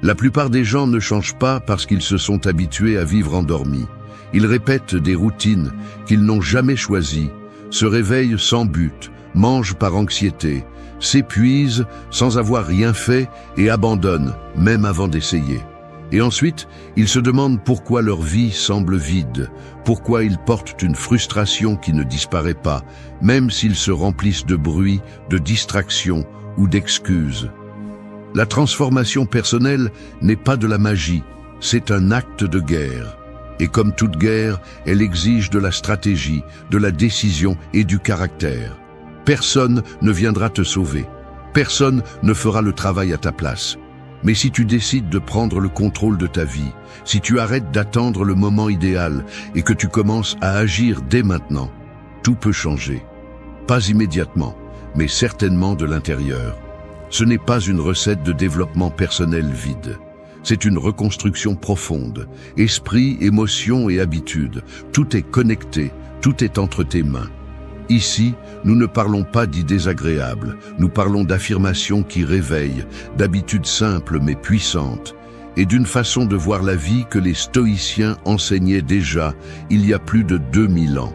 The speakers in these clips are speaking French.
La plupart des gens ne changent pas parce qu'ils se sont habitués à vivre endormis. Ils répètent des routines qu'ils n'ont jamais choisies, se réveillent sans but, mangent par anxiété, s'épuisent sans avoir rien fait et abandonnent, même avant d'essayer. Et ensuite, ils se demandent pourquoi leur vie semble vide, pourquoi ils portent une frustration qui ne disparaît pas, même s'ils se remplissent de bruit, de distractions ou d'excuses. La transformation personnelle n'est pas de la magie, c'est un acte de guerre. Et comme toute guerre, elle exige de la stratégie, de la décision et du caractère. Personne ne viendra te sauver. Personne ne fera le travail à ta place. Mais si tu décides de prendre le contrôle de ta vie, si tu arrêtes d'attendre le moment idéal et que tu commences à agir dès maintenant, tout peut changer. Pas immédiatement, mais certainement de l'intérieur. Ce n'est pas une recette de développement personnel vide. C'est une reconstruction profonde. Esprit, émotion et habitude. Tout est connecté, tout est entre tes mains. Ici, nous ne parlons pas d'idées agréables, nous parlons d'affirmations qui réveillent, d'habitudes simples mais puissantes, et d'une façon de voir la vie que les stoïciens enseignaient déjà il y a plus de 2000 ans.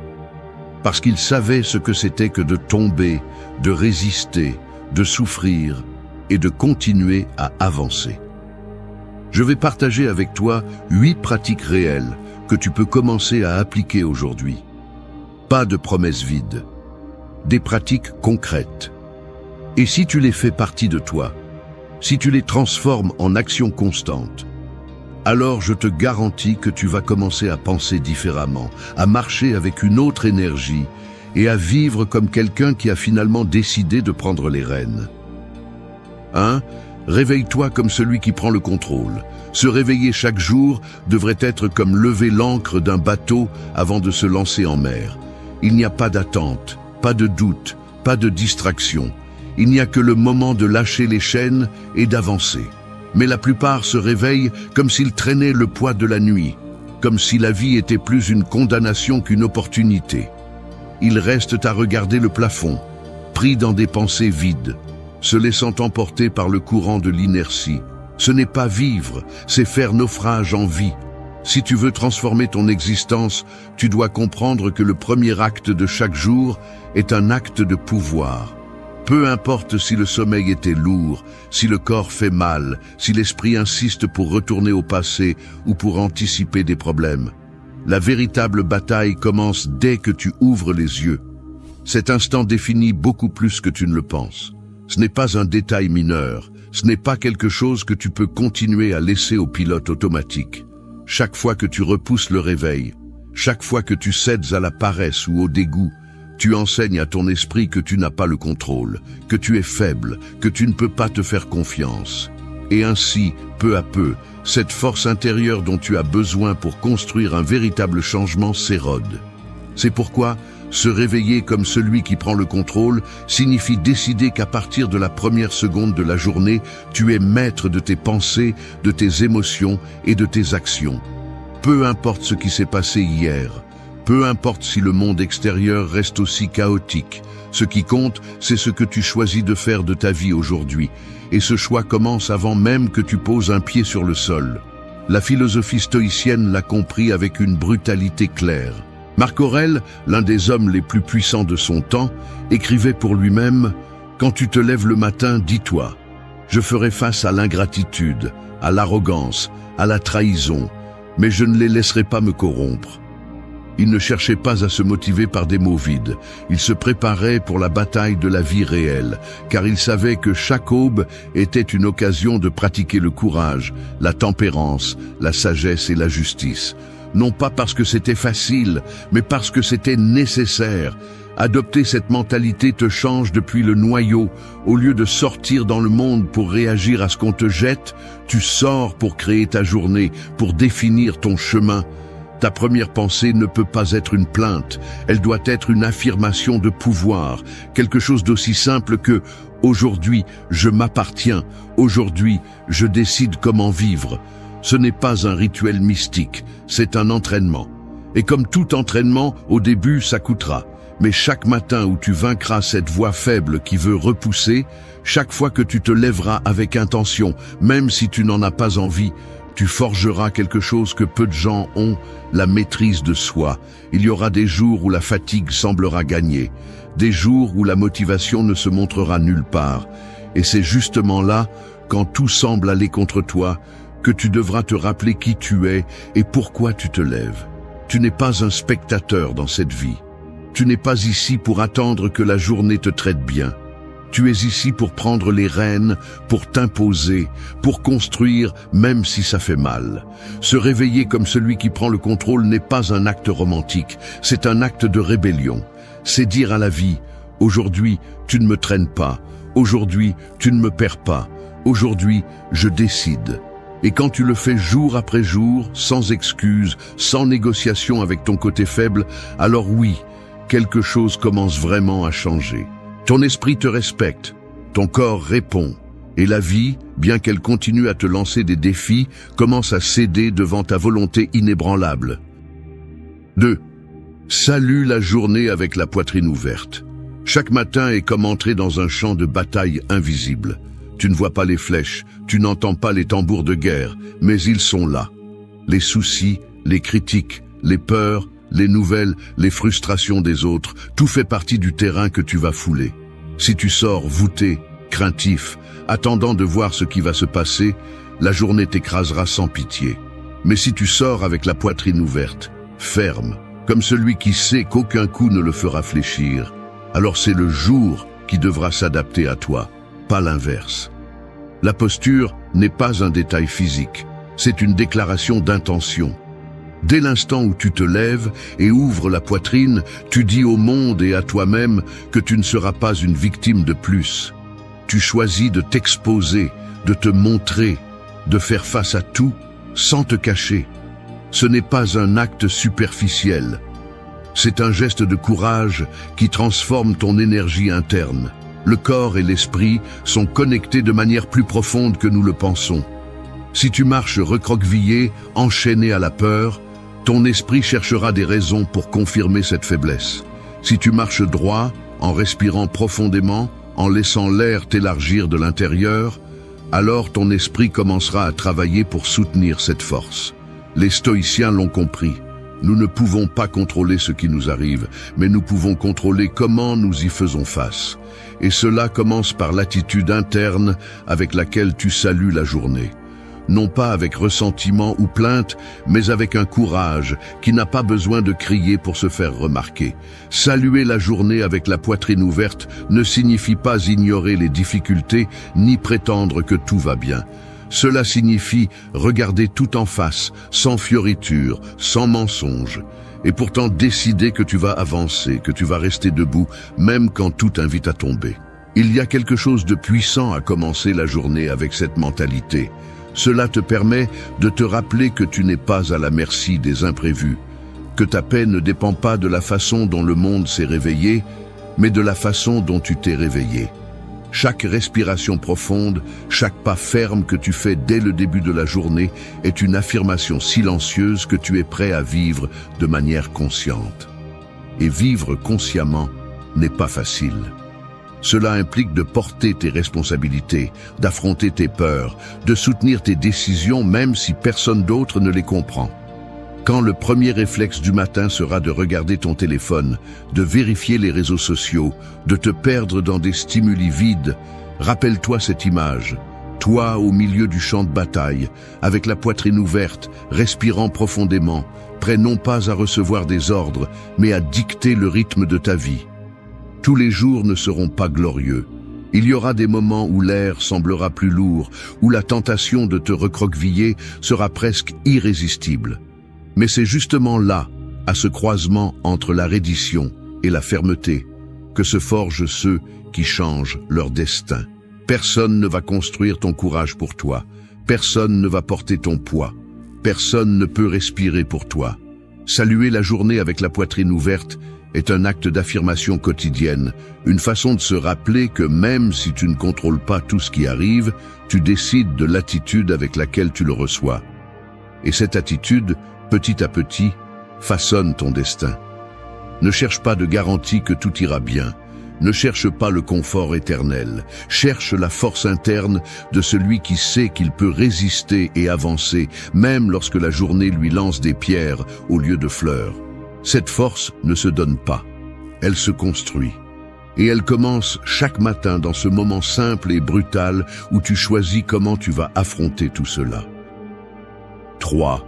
Parce qu'ils savaient ce que c'était que de tomber, de résister, de souffrir et de continuer à avancer. Je vais partager avec toi 8 pratiques réelles que tu peux commencer à appliquer aujourd'hui. Pas de promesses vides, des pratiques concrètes. Et si tu les fais partie de toi, si tu les transformes en actions constantes, alors je te garantis que tu vas commencer à penser différemment, à marcher avec une autre énergie et à vivre comme quelqu'un qui a finalement décidé de prendre les rênes. 1. Réveille-toi comme celui qui prend le contrôle. Se réveiller chaque jour devrait être comme lever l'ancre d'un bateau avant de se lancer en mer. Il n'y a pas d'attente, pas de doute, pas de distraction. Il n'y a que le moment de lâcher les chaînes et d'avancer. Mais la plupart se réveillent comme s'ils traînaient le poids de la nuit, comme si la vie était plus une condamnation qu'une opportunité. Ils restent à regarder le plafond, pris dans des pensées vides, se laissant emporter par le courant de l'inertie. Ce n'est pas vivre, c'est faire naufrage en vie. Si tu veux transformer ton existence, tu dois comprendre que le premier acte de chaque jour est un acte de pouvoir. Peu importe si le sommeil était lourd, si le corps fait mal, si l'esprit insiste pour retourner au passé ou pour anticiper des problèmes. La véritable bataille commence dès que tu ouvres les yeux. Cet instant définit beaucoup plus que tu ne le penses. Ce n'est pas un détail mineur, ce n'est pas quelque chose que tu peux continuer à laisser au pilote automatique. Chaque fois que tu repousses le réveil, chaque fois que tu cèdes à la paresse ou au dégoût, tu enseignes à ton esprit que tu n'as pas le contrôle, que tu es faible, que tu ne peux pas te faire confiance. Et ainsi, peu à peu, cette force intérieure dont tu as besoin pour construire un véritable changement s'érode. C'est pourquoi se réveiller comme celui qui prend le contrôle signifie décider qu'à partir de la première seconde de la journée, tu es maître de tes pensées, de tes émotions et de tes actions. Peu importe ce qui s'est passé hier, peu importe si le monde extérieur reste aussi chaotique, ce qui compte, c'est ce que tu choisis de faire de ta vie aujourd'hui. Et ce choix commence avant même que tu poses un pied sur le sol. La philosophie stoïcienne l'a compris avec une brutalité claire. Marc Aurèle, l'un des hommes les plus puissants de son temps, écrivait pour lui-même « Quand tu te lèves le matin, dis-toi, je ferai face à l'ingratitude, à l'arrogance, à la trahison, mais je ne les laisserai pas me corrompre. » Il ne cherchait pas à se motiver par des mots vides. Il se préparait pour la bataille de la vie réelle, car il savait que chaque aube était une occasion de pratiquer le courage, la tempérance, la sagesse et la justice. Non pas parce que c'était facile, mais parce que c'était nécessaire. Adopter cette mentalité te change depuis le noyau. Au lieu de sortir dans le monde pour réagir à ce qu'on te jette, tu sors pour créer ta journée, pour définir ton chemin. Ta première pensée ne peut pas être une plainte, elle doit être une affirmation de pouvoir, quelque chose d'aussi simple que « Aujourd'hui, je m'appartiens, aujourd'hui, je décide comment vivre ». Ce n'est pas un rituel mystique, c'est un entraînement. Et comme tout entraînement, au début, ça coûtera. Mais chaque matin où tu vaincras cette voix faible qui veut repousser, chaque fois que tu te lèveras avec intention, même si tu n'en as pas envie, tu forgeras quelque chose que peu de gens ont, la maîtrise de soi. Il y aura des jours où la fatigue semblera gagner, des jours où la motivation ne se montrera nulle part. Et c'est justement là, quand tout semble aller contre toi, que tu devras te rappeler qui tu es et pourquoi tu te lèves. Tu n'es pas un spectateur dans cette vie. Tu n'es pas ici pour attendre que la journée te traite bien. Tu es ici pour prendre les rênes, pour t'imposer, pour construire même si ça fait mal. Se réveiller comme celui qui prend le contrôle n'est pas un acte romantique, c'est un acte de rébellion. C'est dire à la vie, aujourd'hui tu ne me traînes pas, aujourd'hui tu ne me perds pas, aujourd'hui je décide. Et quand tu le fais jour après jour, sans excuse, sans négociation avec ton côté faible, alors oui, quelque chose commence vraiment à changer. Ton esprit te respecte, ton corps répond, et la vie, bien qu'elle continue à te lancer des défis, commence à céder devant ta volonté inébranlable. 2. Salue la journée avec la poitrine ouverte. Chaque matin est comme entrer dans un champ de bataille invisible. Tu ne vois pas les flèches, tu n'entends pas les tambours de guerre, mais ils sont là. Les soucis, les critiques, les peurs, les nouvelles, les frustrations des autres, tout fait partie du terrain que tu vas fouler. Si tu sors voûté, craintif, attendant de voir ce qui va se passer, la journée t'écrasera sans pitié. Mais si tu sors avec la poitrine ouverte, ferme, comme celui qui sait qu'aucun coup ne le fera fléchir, alors c'est le jour qui devra s'adapter à toi, pas l'inverse. La posture n'est pas un détail physique, c'est une déclaration d'intention. Dès l'instant où tu te lèves et ouvres la poitrine, tu dis au monde et à toi-même que tu ne seras pas une victime de plus. Tu choisis de t'exposer, de te montrer, de faire face à tout sans te cacher. Ce n'est pas un acte superficiel. C'est un geste de courage qui transforme ton énergie interne. Le corps et l'esprit sont connectés de manière plus profonde que nous le pensons. Si tu marches recroquevillé, enchaîné à la peur, ton esprit cherchera des raisons pour confirmer cette faiblesse. Si tu marches droit, en respirant profondément, en laissant l'air t'élargir de l'intérieur, alors ton esprit commencera à travailler pour soutenir cette force. Les stoïciens l'ont compris. Nous ne pouvons pas contrôler ce qui nous arrive, mais nous pouvons contrôler comment nous y faisons face. Et cela commence par l'attitude interne avec laquelle tu salues la journée. Non pas avec ressentiment ou plainte, mais avec un courage qui n'a pas besoin de crier pour se faire remarquer. Saluer la journée avec la poitrine ouverte ne signifie pas ignorer les difficultés ni prétendre que tout va bien. Cela signifie regarder tout en face, sans fioriture, sans mensonge, et pourtant décider que tu vas avancer, que tu vas rester debout, même quand tout invite à tomber. Il y a quelque chose de puissant à commencer la journée avec cette mentalité. Cela te permet de te rappeler que tu n'es pas à la merci des imprévus, que ta paix ne dépend pas de la façon dont le monde s'est réveillé, mais de la façon dont tu t'es réveillé. Chaque respiration profonde, chaque pas ferme que tu fais dès le début de la journée est une affirmation silencieuse que tu es prêt à vivre de manière consciente. Et vivre consciemment n'est pas facile. Cela implique de porter tes responsabilités, d'affronter tes peurs, de soutenir tes décisions même si personne d'autre ne les comprend. Quand le premier réflexe du matin sera de regarder ton téléphone, de vérifier les réseaux sociaux, de te perdre dans des stimuli vides, rappelle-toi cette image. Toi au milieu du champ de bataille, avec la poitrine ouverte, respirant profondément, prêt non pas à recevoir des ordres, mais à dicter le rythme de ta vie. Tous les jours ne seront pas glorieux. Il y aura des moments où l'air semblera plus lourd, où la tentation de te recroqueviller sera presque irrésistible. Mais c'est justement là, à ce croisement entre la reddition et la fermeté, que se forgent ceux qui changent leur destin. Personne ne va construire ton courage pour toi. Personne ne va porter ton poids. Personne ne peut respirer pour toi. Saluer la journée avec la poitrine ouverte est un acte d'affirmation quotidienne, une façon de se rappeler que même si tu ne contrôles pas tout ce qui arrive, tu décides de l'attitude avec laquelle tu le reçois. Et cette attitude, petit à petit, façonne ton destin. Ne cherche pas de garantie que tout ira bien. Ne cherche pas le confort éternel. Cherche la force interne de celui qui sait qu'il peut résister et avancer, même lorsque la journée lui lance des pierres au lieu de fleurs. Cette force ne se donne pas. Elle se construit. Et elle commence chaque matin dans ce moment simple et brutal où tu choisis comment tu vas affronter tout cela. 3.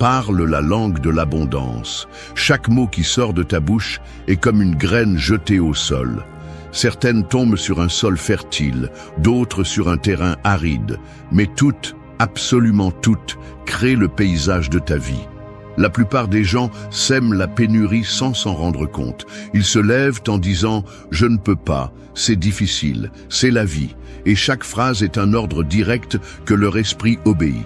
Parle la langue de l'abondance. Chaque mot qui sort de ta bouche est comme une graine jetée au sol. Certaines tombent sur un sol fertile, d'autres sur un terrain aride, mais toutes, absolument toutes, créent le paysage de ta vie. La plupart des gens sèment la pénurie sans s'en rendre compte. Ils se lèvent en disant « je ne peux pas, c'est difficile, c'est la vie » et chaque phrase est un ordre direct que leur esprit obéit.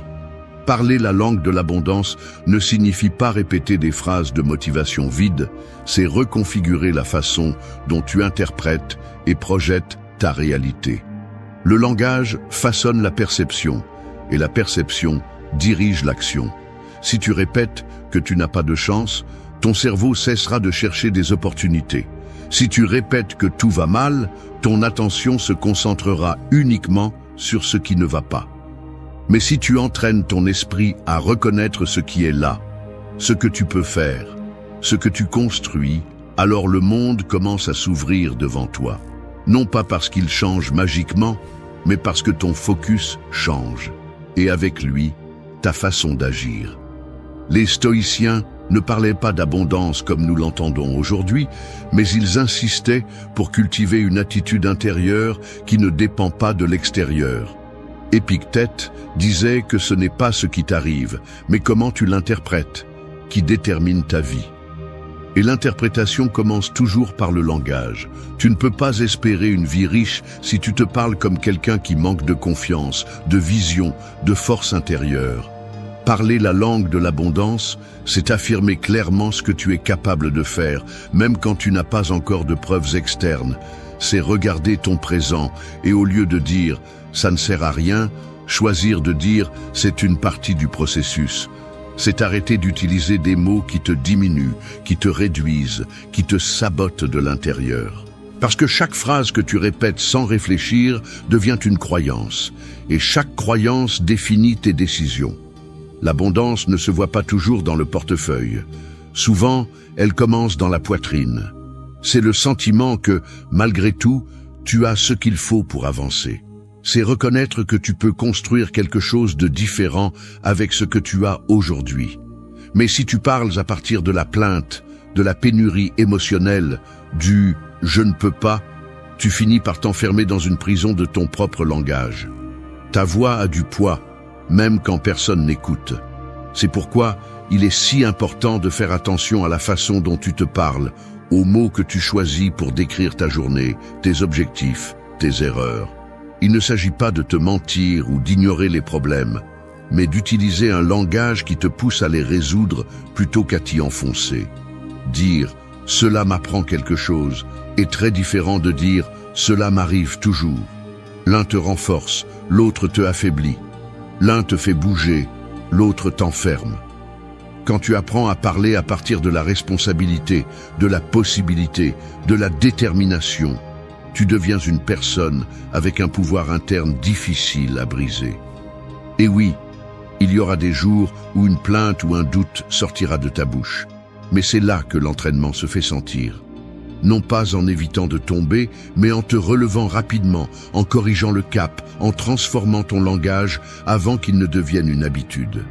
Parler la langue de l'abondance ne signifie pas répéter des phrases de motivation vides, c'est reconfigurer la façon dont tu interprètes et projettes ta réalité. Le langage façonne la perception et la perception dirige l'action. Si tu répètes que tu n'as pas de chance, ton cerveau cessera de chercher des opportunités. Si tu répètes que tout va mal, ton attention se concentrera uniquement sur ce qui ne va pas. Mais si tu entraînes ton esprit à reconnaître ce qui est là, ce que tu peux faire, ce que tu construis, alors le monde commence à s'ouvrir devant toi. Non pas parce qu'il change magiquement, mais parce que ton focus change. Et avec lui, ta façon d'agir. Les stoïciens ne parlaient pas d'abondance comme nous l'entendons aujourd'hui, mais ils insistaient pour cultiver une attitude intérieure qui ne dépend pas de l'extérieur. Épictète disait que ce n'est pas ce qui t'arrive, mais comment tu l'interprètes, qui détermine ta vie. Et l'interprétation commence toujours par le langage. Tu ne peux pas espérer une vie riche si tu te parles comme quelqu'un qui manque de confiance, de vision, de force intérieure. Parler la langue de l'abondance, c'est affirmer clairement ce que tu es capable de faire, même quand tu n'as pas encore de preuves externes. C'est regarder ton présent et au lieu de dire « ça ne sert à rien », choisir de dire « c'est une partie du processus ». C'est arrêter d'utiliser des mots qui te diminuent, qui te réduisent, qui te sabotent de l'intérieur. Parce que chaque phrase que tu répètes sans réfléchir devient une croyance, et chaque croyance définit tes décisions. L'abondance ne se voit pas toujours dans le portefeuille. Souvent, elle commence dans la poitrine. C'est le sentiment que, malgré tout, tu as ce qu'il faut pour avancer. C'est reconnaître que tu peux construire quelque chose de différent avec ce que tu as aujourd'hui. Mais si tu parles à partir de la plainte, de la pénurie émotionnelle, du « je ne peux pas », tu finis par t'enfermer dans une prison de ton propre langage. Ta voix a du poids, même quand personne n'écoute. C'est pourquoi il est si important de faire attention à la façon dont tu te parles, aux mots que tu choisis pour décrire ta journée, tes objectifs, tes erreurs. Il ne s'agit pas de te mentir ou d'ignorer les problèmes, mais d'utiliser un langage qui te pousse à les résoudre plutôt qu'à t'y enfoncer. Dire « cela m'apprend quelque chose » est très différent de dire « cela m'arrive toujours ». L'un te renforce, l'autre te affaiblit. L'un te fait bouger, l'autre t'enferme. Quand tu apprends à parler à partir de la responsabilité, de la possibilité, de la détermination, tu deviens une personne avec un pouvoir interne difficile à briser. Et oui, il y aura des jours où une plainte ou un doute sortira de ta bouche. Mais c'est là que l'entraînement se fait sentir. Non pas en évitant de tomber, mais en te relevant rapidement, en corrigeant le cap, en transformant ton langage avant qu'il ne devienne une habitude.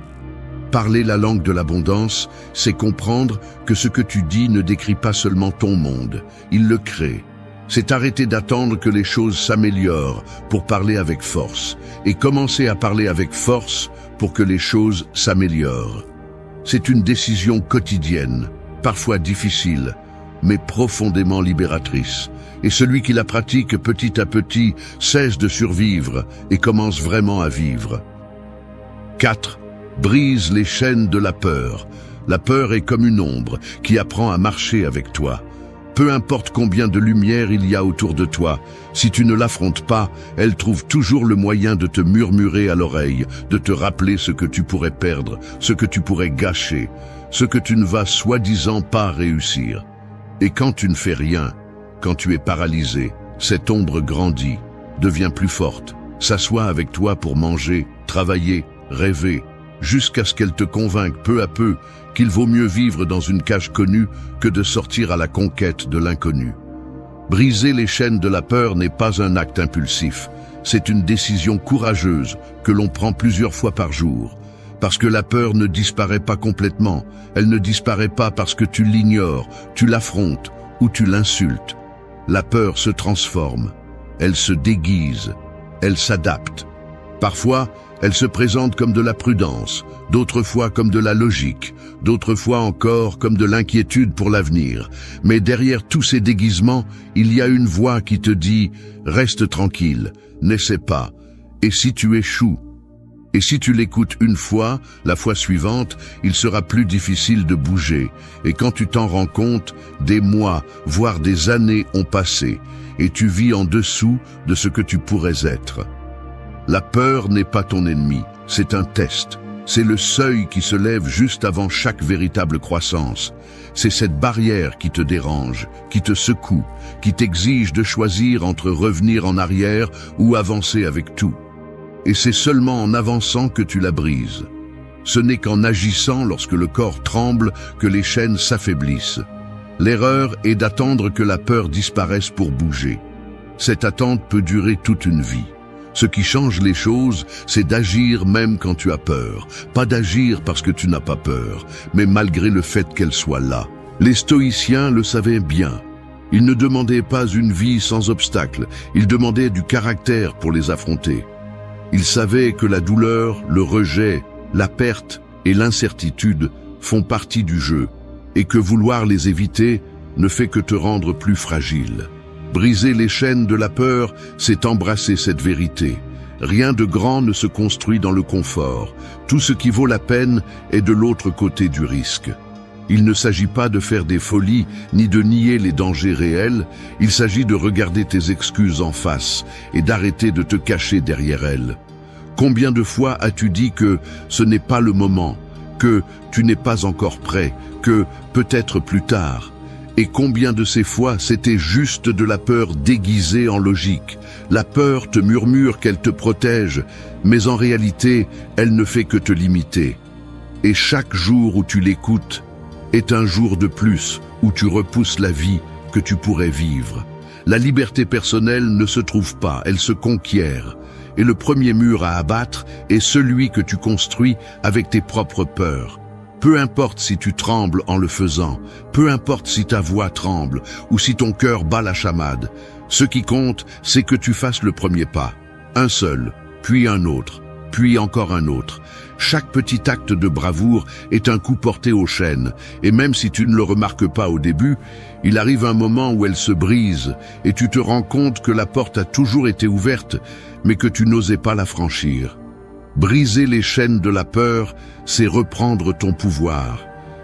Parler la langue de l'abondance, c'est comprendre que ce que tu dis ne décrit pas seulement ton monde, il le crée. C'est arrêter d'attendre que les choses s'améliorent pour parler avec force, et commencer à parler avec force pour que les choses s'améliorent. C'est une décision quotidienne, parfois difficile, mais profondément libératrice. Et celui qui la pratique petit à petit cesse de survivre et commence vraiment à vivre. 4. Brise les chaînes de la peur. La peur est comme une ombre qui apprend à marcher avec toi. Peu importe combien de lumière il y a autour de toi, si tu ne l'affrontes pas, elle trouve toujours le moyen de te murmurer à l'oreille, de te rappeler ce que tu pourrais perdre, ce que tu pourrais gâcher, ce que tu ne vas soi-disant pas réussir. Et quand tu ne fais rien, quand tu es paralysé, cette ombre grandit, devient plus forte, s'assoit avec toi pour manger, travailler, rêver, jusqu'à ce qu'elle te convainque peu à peu qu'il vaut mieux vivre dans une cage connue que de sortir à la conquête de l'inconnu. Briser les chaînes de la peur n'est pas un acte impulsif, c'est une décision courageuse que l'on prend plusieurs fois par jour. Parce que la peur ne disparaît pas complètement, elle ne disparaît pas parce que tu l'ignores, tu l'affrontes ou tu l'insultes. La peur se transforme, elle se déguise, elle s'adapte. Parfois, elle se présente comme de la prudence, d'autres fois comme de la logique, d'autres fois encore comme de l'inquiétude pour l'avenir. Mais derrière tous ces déguisements, il y a une voix qui te dit « Reste tranquille, n'essaie pas. » Et si tu échoues? Et si tu l'écoutes une fois, la fois suivante, il sera plus difficile de bouger. Et quand tu t'en rends compte, des mois, voire des années ont passé, et tu vis en dessous de ce que tu pourrais être. La peur n'est pas ton ennemi, c'est un test. C'est le seuil qui se lève juste avant chaque véritable croissance. C'est cette barrière qui te dérange, qui te secoue, qui t'exige de choisir entre revenir en arrière ou avancer avec tout. Et c'est seulement en avançant que tu la brises. Ce n'est qu'en agissant lorsque le corps tremble que les chaînes s'affaiblissent. L'erreur est d'attendre que la peur disparaisse pour bouger. Cette attente peut durer toute une vie. Ce qui change les choses, c'est d'agir même quand tu as peur. Pas d'agir parce que tu n'as pas peur, mais malgré le fait qu'elle soit là. Les stoïciens le savaient bien. Ils ne demandaient pas une vie sans obstacles, ils demandaient du caractère pour les affronter. Ils savaient que la douleur, le rejet, la perte et l'incertitude font partie du jeu, et que vouloir les éviter ne fait que te rendre plus fragile. Briser les chaînes de la peur, c'est embrasser cette vérité. Rien de grand ne se construit dans le confort. Tout ce qui vaut la peine est de l'autre côté du risque. Il ne s'agit pas de faire des folies, ni de nier les dangers réels. Il s'agit de regarder tes excuses en face et d'arrêter de te cacher derrière elles. Combien de fois as-tu dit que ce n'est pas le moment, que tu n'es pas encore prêt, que peut-être plus tard? Et combien de ces fois c'était juste de la peur déguisée en logique? La peur te murmure qu'elle te protège, mais en réalité, elle ne fait que te limiter. Et chaque jour où tu l'écoutes est un jour de plus où tu repousses la vie que tu pourrais vivre. La liberté personnelle ne se trouve pas, elle se conquiert. Et le premier mur à abattre est celui que tu construis avec tes propres peurs. Peu importe si tu trembles en le faisant, peu importe si ta voix tremble ou si ton cœur bat la chamade, ce qui compte, c'est que tu fasses le premier pas. Un seul, puis un autre, puis encore un autre. Chaque petit acte de bravoure est un coup porté aux chaînes, et même si tu ne le remarques pas au début, il arrive un moment où elle se brise, et tu te rends compte que la porte a toujours été ouverte, mais que tu n'osais pas la franchir. Briser les chaînes de la peur, c'est reprendre ton pouvoir.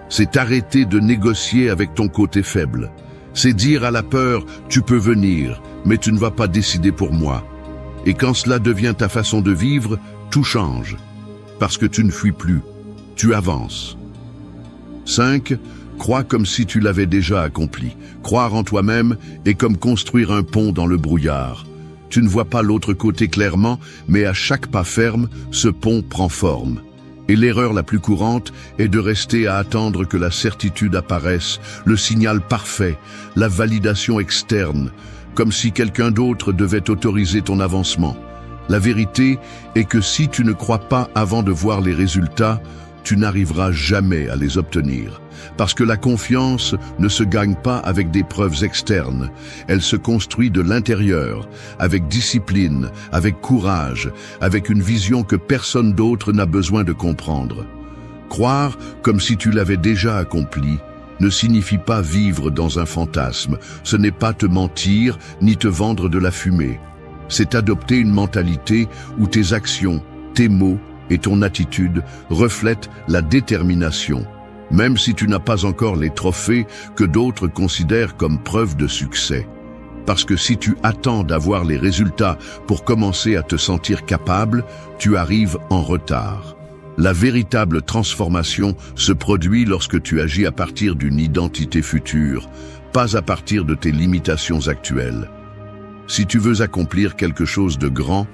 C'est arrêter de négocier avec ton côté faible. C'est dire à la peur, tu peux venir, mais tu ne vas pas décider pour moi. Et quand cela devient ta façon de vivre, tout change. Parce que tu ne fuis plus, tu avances. 5. Crois comme si tu l'avais déjà accompli. Croire en toi-même est comme construire un pont dans le brouillard. Tu ne vois pas l'autre côté clairement, mais à chaque pas ferme, ce pont prend forme. Et l'erreur la plus courante est de rester à attendre que la certitude apparaisse, le signal parfait, la validation externe, comme si quelqu'un d'autre devait autoriser ton avancement. La vérité est que si tu ne crois pas avant de voir les résultats, tu n'arriveras jamais à les obtenir. Parce que la confiance ne se gagne pas avec des preuves externes. Elle se construit de l'intérieur, avec discipline, avec courage, avec une vision que personne d'autre n'a besoin de comprendre. Croire comme si tu l'avais déjà accompli ne signifie pas vivre dans un fantasme. Ce n'est pas te mentir ni te vendre de la fumée. C'est adopter une mentalité où tes actions, tes mots et ton attitude reflètent la détermination, même si tu n'as pas encore les trophées que d'autres considèrent comme preuve de succès. Parce que si tu attends d'avoir les résultats pour commencer à te sentir capable, tu arrives en retard. La véritable transformation se produit lorsque tu agis à partir d'une identité future, pas à partir de tes limitations actuelles. Si tu veux accomplir quelque chose de grand,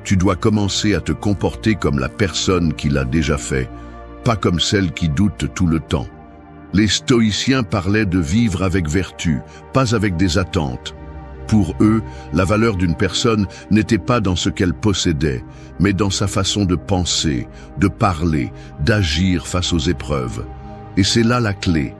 tu dois commencer à te comporter comme la personne qui l'a déjà fait, pas comme celle qui doute tout le temps. Les stoïciens parlaient de vivre avec vertu, pas avec des attentes. Pour eux, la valeur d'une personne n'était pas dans ce qu'elle possédait, mais dans sa façon de penser, de parler, d'agir face aux épreuves. Et c'est là la clé.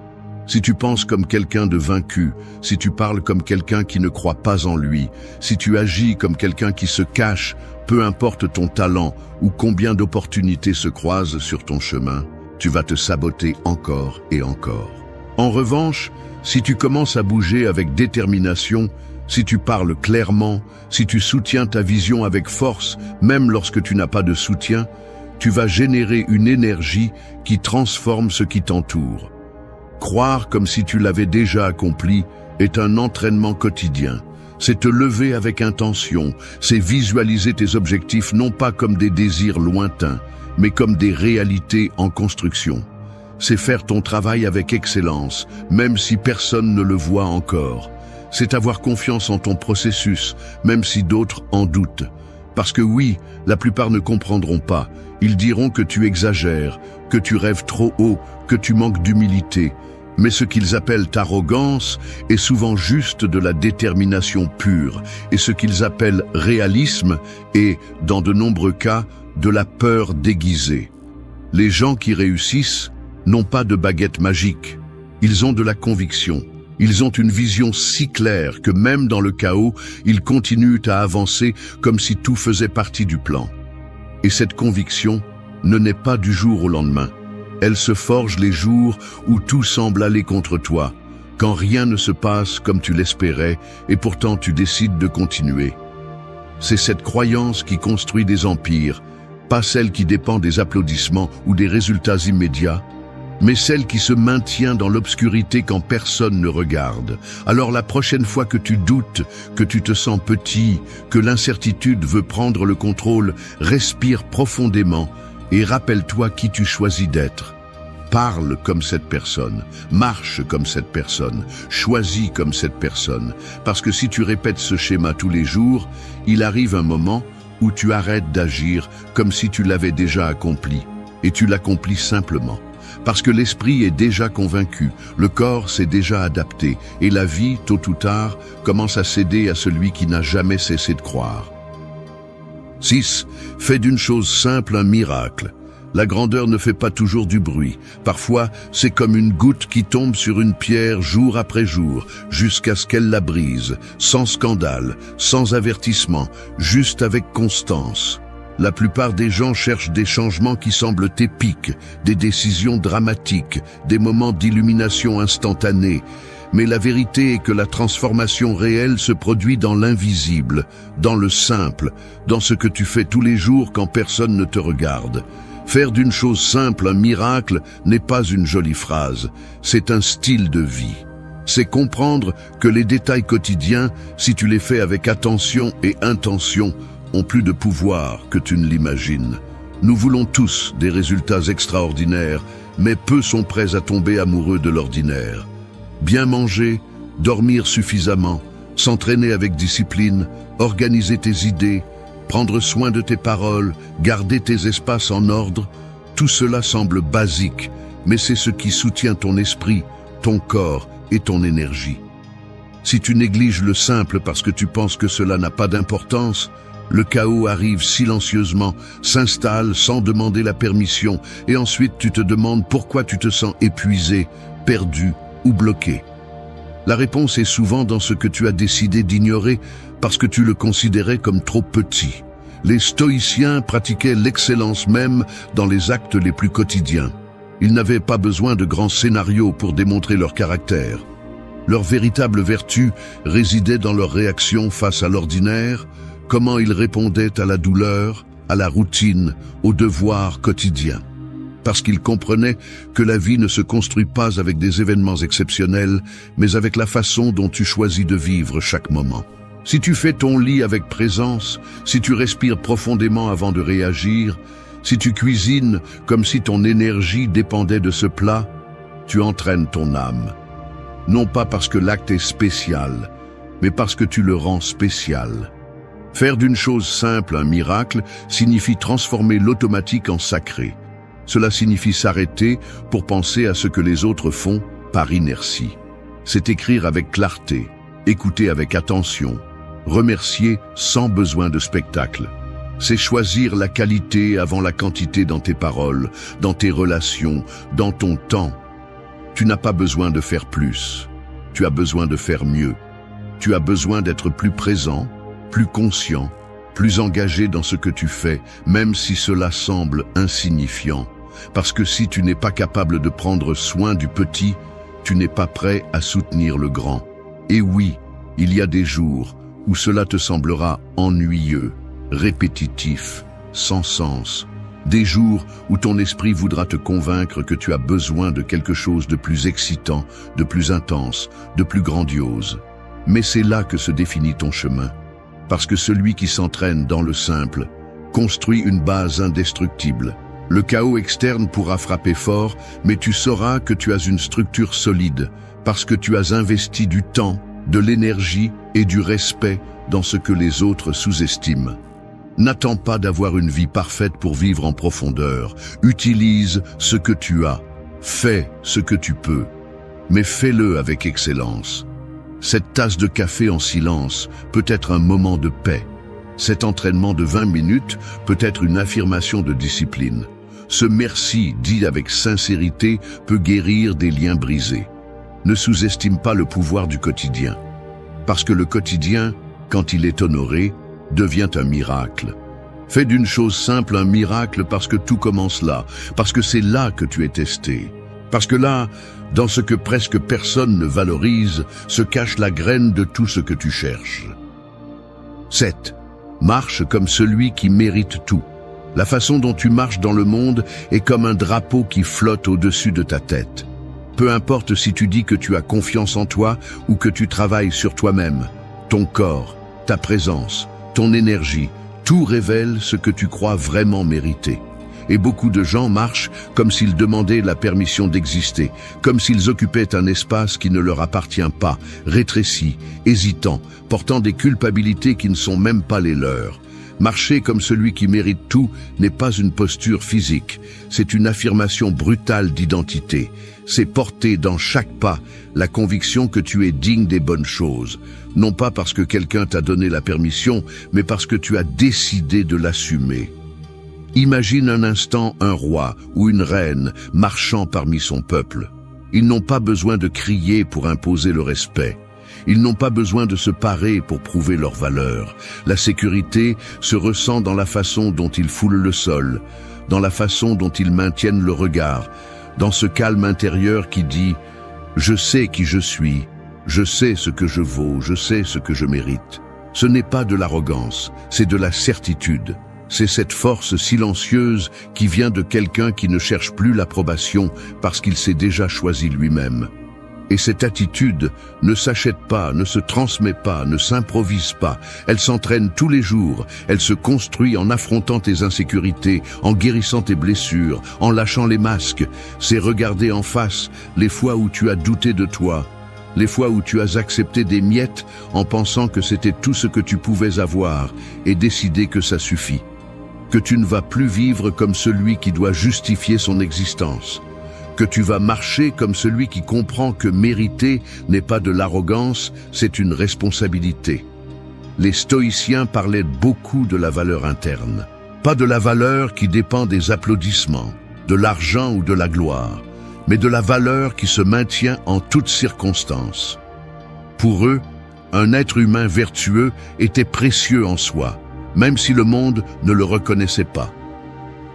Si tu penses comme quelqu'un de vaincu, si tu parles comme quelqu'un qui ne croit pas en lui, si tu agis comme quelqu'un qui se cache, peu importe ton talent ou combien d'opportunités se croisent sur ton chemin, tu vas te saboter encore et encore. En revanche, si tu commences à bouger avec détermination, si tu parles clairement, si tu soutiens ta vision avec force, même lorsque tu n'as pas de soutien, tu vas générer une énergie qui transforme ce qui t'entoure. Croire comme si tu l'avais déjà accompli est un entraînement quotidien. C'est te lever avec intention, c'est visualiser tes objectifs non pas comme des désirs lointains, mais comme des réalités en construction. C'est faire ton travail avec excellence, même si personne ne le voit encore. C'est avoir confiance en ton processus, même si d'autres en doutent. Parce que oui, la plupart ne comprendront pas. Ils diront que tu exagères, que tu rêves trop haut, que tu manques d'humilité. Mais ce qu'ils appellent arrogance est souvent juste de la détermination pure, et ce qu'ils appellent réalisme est, dans de nombreux cas, de la peur déguisée. Les gens qui réussissent n'ont pas de baguette magique. Ils ont de la conviction. Ils ont une vision si claire que même dans le chaos, ils continuent à avancer comme si tout faisait partie du plan. Et cette conviction ne naît pas du jour au lendemain. Elle se forge les jours où tout semble aller contre toi, quand rien ne se passe comme tu l'espérais et pourtant tu décides de continuer. C'est cette croyance qui construit des empires, pas celle qui dépend des applaudissements ou des résultats immédiats, mais celle qui se maintient dans l'obscurité quand personne ne regarde. Alors la prochaine fois que tu doutes, que tu te sens petit, que l'incertitude veut prendre le contrôle, respire profondément et rappelle-toi qui tu choisis d'être. Parle comme cette personne, marche comme cette personne, choisis comme cette personne. Parce que si tu répètes ce schéma tous les jours, il arrive un moment où tu arrêtes d'agir comme si tu l'avais déjà accompli. Et tu l'accomplis simplement. Parce que l'esprit est déjà convaincu, le corps s'est déjà adapté, et la vie, tôt ou tard, commence à céder à celui qui n'a jamais cessé de croire. 6. Fais d'une chose simple un miracle. La grandeur ne fait pas toujours du bruit. Parfois, c'est comme une goutte qui tombe sur une pierre jour après jour, jusqu'à ce qu'elle la brise, sans scandale, sans avertissement, juste avec constance. La plupart des gens cherchent des changements qui semblent épiques, des décisions dramatiques, des moments d'illumination instantanée. Mais la vérité est que la transformation réelle se produit dans l'invisible, dans le simple, dans ce que tu fais tous les jours quand personne ne te regarde. Faire d'une chose simple un miracle n'est pas une jolie phrase, c'est un style de vie. C'est comprendre que les détails quotidiens, si tu les fais avec attention et intention, ont plus de pouvoir que tu ne l'imagines. Nous voulons tous des résultats extraordinaires, mais peu sont prêts à tomber amoureux de l'ordinaire. Bien manger, dormir suffisamment, s'entraîner avec discipline, organiser tes idées, prendre soin de tes paroles, garder tes espaces en ordre, tout cela semble basique, mais c'est ce qui soutient ton esprit, ton corps et ton énergie. Si tu négliges le simple parce que tu penses que cela n'a pas d'importance, le chaos arrive silencieusement, s'installe sans demander la permission, et ensuite tu te demandes pourquoi tu te sens épuisé, perdu ou bloqué. La réponse est souvent dans ce que tu as décidé d'ignorer parce que tu le considérais comme trop petit. Les stoïciens pratiquaient l'excellence même dans les actes les plus quotidiens. Ils n'avaient pas besoin de grands scénarios pour démontrer leur caractère. Leur véritable vertu résidait dans leur réaction face à l'ordinaire, comment ils répondaient à la douleur, à la routine, aux devoirs quotidiens. Parce qu'ils comprenaient que la vie ne se construit pas avec des événements exceptionnels, mais avec la façon dont tu choisis de vivre chaque moment. Si tu fais ton lit avec présence, si tu respires profondément avant de réagir, si tu cuisines comme si ton énergie dépendait de ce plat, tu entraînes ton âme. non pas parce que l'acte est spécial, mais parce que tu le rends spécial. Faire d'une chose simple un miracle signifie transformer l'automatique en sacré. Cela signifie s'arrêter pour penser à ce que les autres font par inertie. C'est écrire avec clarté, écouter avec attention, remercier sans besoin de spectacle. C'est choisir la qualité avant la quantité dans tes paroles, dans tes relations, dans ton temps. Tu n'as pas besoin de faire plus, tu as besoin de faire mieux. Tu as besoin d'être plus présent, plus conscient, plus engagé dans ce que tu fais, même si cela semble insignifiant. Parce que si tu n'es pas capable de prendre soin du petit, tu n'es pas prêt à soutenir le grand. Et oui, il y a des jours où cela te semblera ennuyeux, répétitif, sans sens. Des jours où ton esprit voudra te convaincre que tu as besoin de quelque chose de plus excitant, de plus intense, de plus grandiose. Mais c'est là que se définit ton chemin. Parce que celui qui s'entraîne dans le simple construit une base indestructible. Le chaos externe pourra frapper fort, mais tu sauras que tu as une structure solide, parce que tu as investi du temps, de l'énergie et du respect dans ce que les autres sous-estiment. N'attends pas d'avoir une vie parfaite pour vivre en profondeur. Utilise ce que tu as. Fais ce que tu peux. Mais fais-le avec excellence. Cette tasse de café en silence peut être un moment de paix. Cet entraînement de 20 minutes peut être une affirmation de discipline. Ce merci dit avec sincérité peut guérir des liens brisés. Ne sous-estime pas le pouvoir du quotidien. Parce que le quotidien, quand il est honoré, devient un miracle. Fais d'une chose simple un miracle parce que tout commence là, parce que c'est là que tu es testé. Parce que là, dans ce que presque personne ne valorise, se cache la graine de tout ce que tu cherches. 7. Marche comme celui qui mérite tout. La façon dont tu marches dans le monde est comme un drapeau qui flotte au-dessus de ta tête. Peu importe si tu dis que tu as confiance en toi ou que tu travailles sur toi-même, ton corps, ta présence, ton énergie, tout révèle ce que tu crois vraiment mériter. Et beaucoup de gens marchent comme s'ils demandaient la permission d'exister, comme s'ils occupaient un espace qui ne leur appartient pas, rétréci, hésitant, portant des culpabilités qui ne sont même pas les leurs. Marcher comme celui qui mérite tout n'est pas une posture physique, c'est une affirmation brutale d'identité. C'est porter dans chaque pas la conviction que tu es digne des bonnes choses, non pas parce que quelqu'un t'a donné la permission, mais parce que tu as décidé de l'assumer. Imagine un instant un roi ou une reine marchant parmi son peuple. Ils n'ont pas besoin de crier pour imposer le respect. Ils n'ont pas besoin de se parer pour prouver leur valeur. La sécurité se ressent dans la façon dont ils foulent le sol, dans la façon dont ils maintiennent le regard, dans ce calme intérieur qui dit « Je sais qui je suis, je sais ce que je vaux, je sais ce que je mérite ». Ce n'est pas de l'arrogance, c'est de la certitude. C'est cette force silencieuse qui vient de quelqu'un qui ne cherche plus l'approbation parce qu'il s'est déjà choisi lui-même. Et cette attitude ne s'achète pas, ne se transmet pas, ne s'improvise pas. Elle s'entraîne tous les jours, elle se construit en affrontant tes insécurités, en guérissant tes blessures, en lâchant les masques. C'est regarder en face les fois où tu as douté de toi, les fois où tu as accepté des miettes en pensant que c'était tout ce que tu pouvais avoir et décider que ça suffit. Que tu ne vas plus vivre comme celui qui doit justifier son existence. Que tu vas marcher comme celui qui comprend que mériter n'est pas de l'arrogance, c'est une responsabilité. Les stoïciens parlaient beaucoup de la valeur interne. Pas de la valeur qui dépend des applaudissements, de l'argent ou de la gloire, mais de la valeur qui se maintient en toutes circonstances. Pour eux, un être humain vertueux était précieux en soi, même si le monde ne le reconnaissait pas.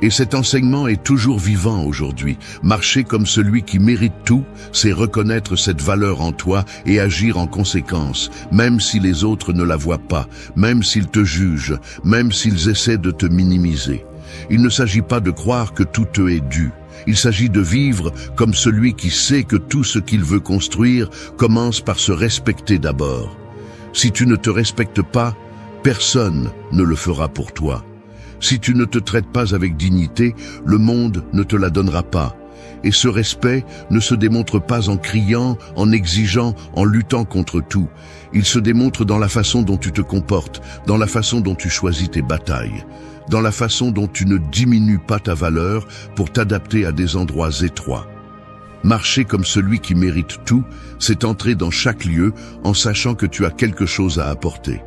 Et cet enseignement est toujours vivant aujourd'hui. Marcher comme celui qui mérite tout, c'est reconnaître cette valeur en toi et agir en conséquence, même si les autres ne la voient pas, même s'ils te jugent, même s'ils essaient de te minimiser. Il ne s'agit pas de croire que tout te est dû. Il s'agit de vivre comme celui qui sait que tout ce qu'il veut construire commence par se respecter d'abord. Si tu ne te respectes pas, personne ne le fera pour toi. Si tu ne te traites pas avec dignité, le monde ne te la donnera pas. Et ce respect ne se démontre pas en criant, en exigeant, en luttant contre tout. Il se démontre dans la façon dont tu te comportes, dans la façon dont tu choisis tes batailles, dans la façon dont tu ne diminues pas ta valeur pour t'adapter à des endroits étroits. Marcher comme celui qui mérite tout, c'est entrer dans chaque lieu en sachant que tu as quelque chose à apporter.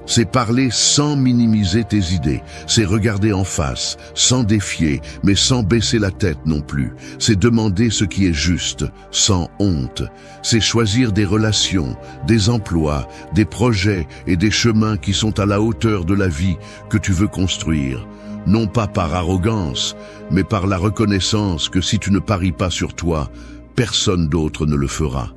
C'est parler sans minimiser tes idées, c'est regarder en face, sans défier, mais sans baisser la tête non plus. C'est demander ce qui est juste, sans honte. C'est choisir des relations, des emplois, des projets et des chemins qui sont à la hauteur de la vie que tu veux construire. Non pas par arrogance, mais par la reconnaissance que si tu ne paries pas sur toi, personne d'autre ne le fera.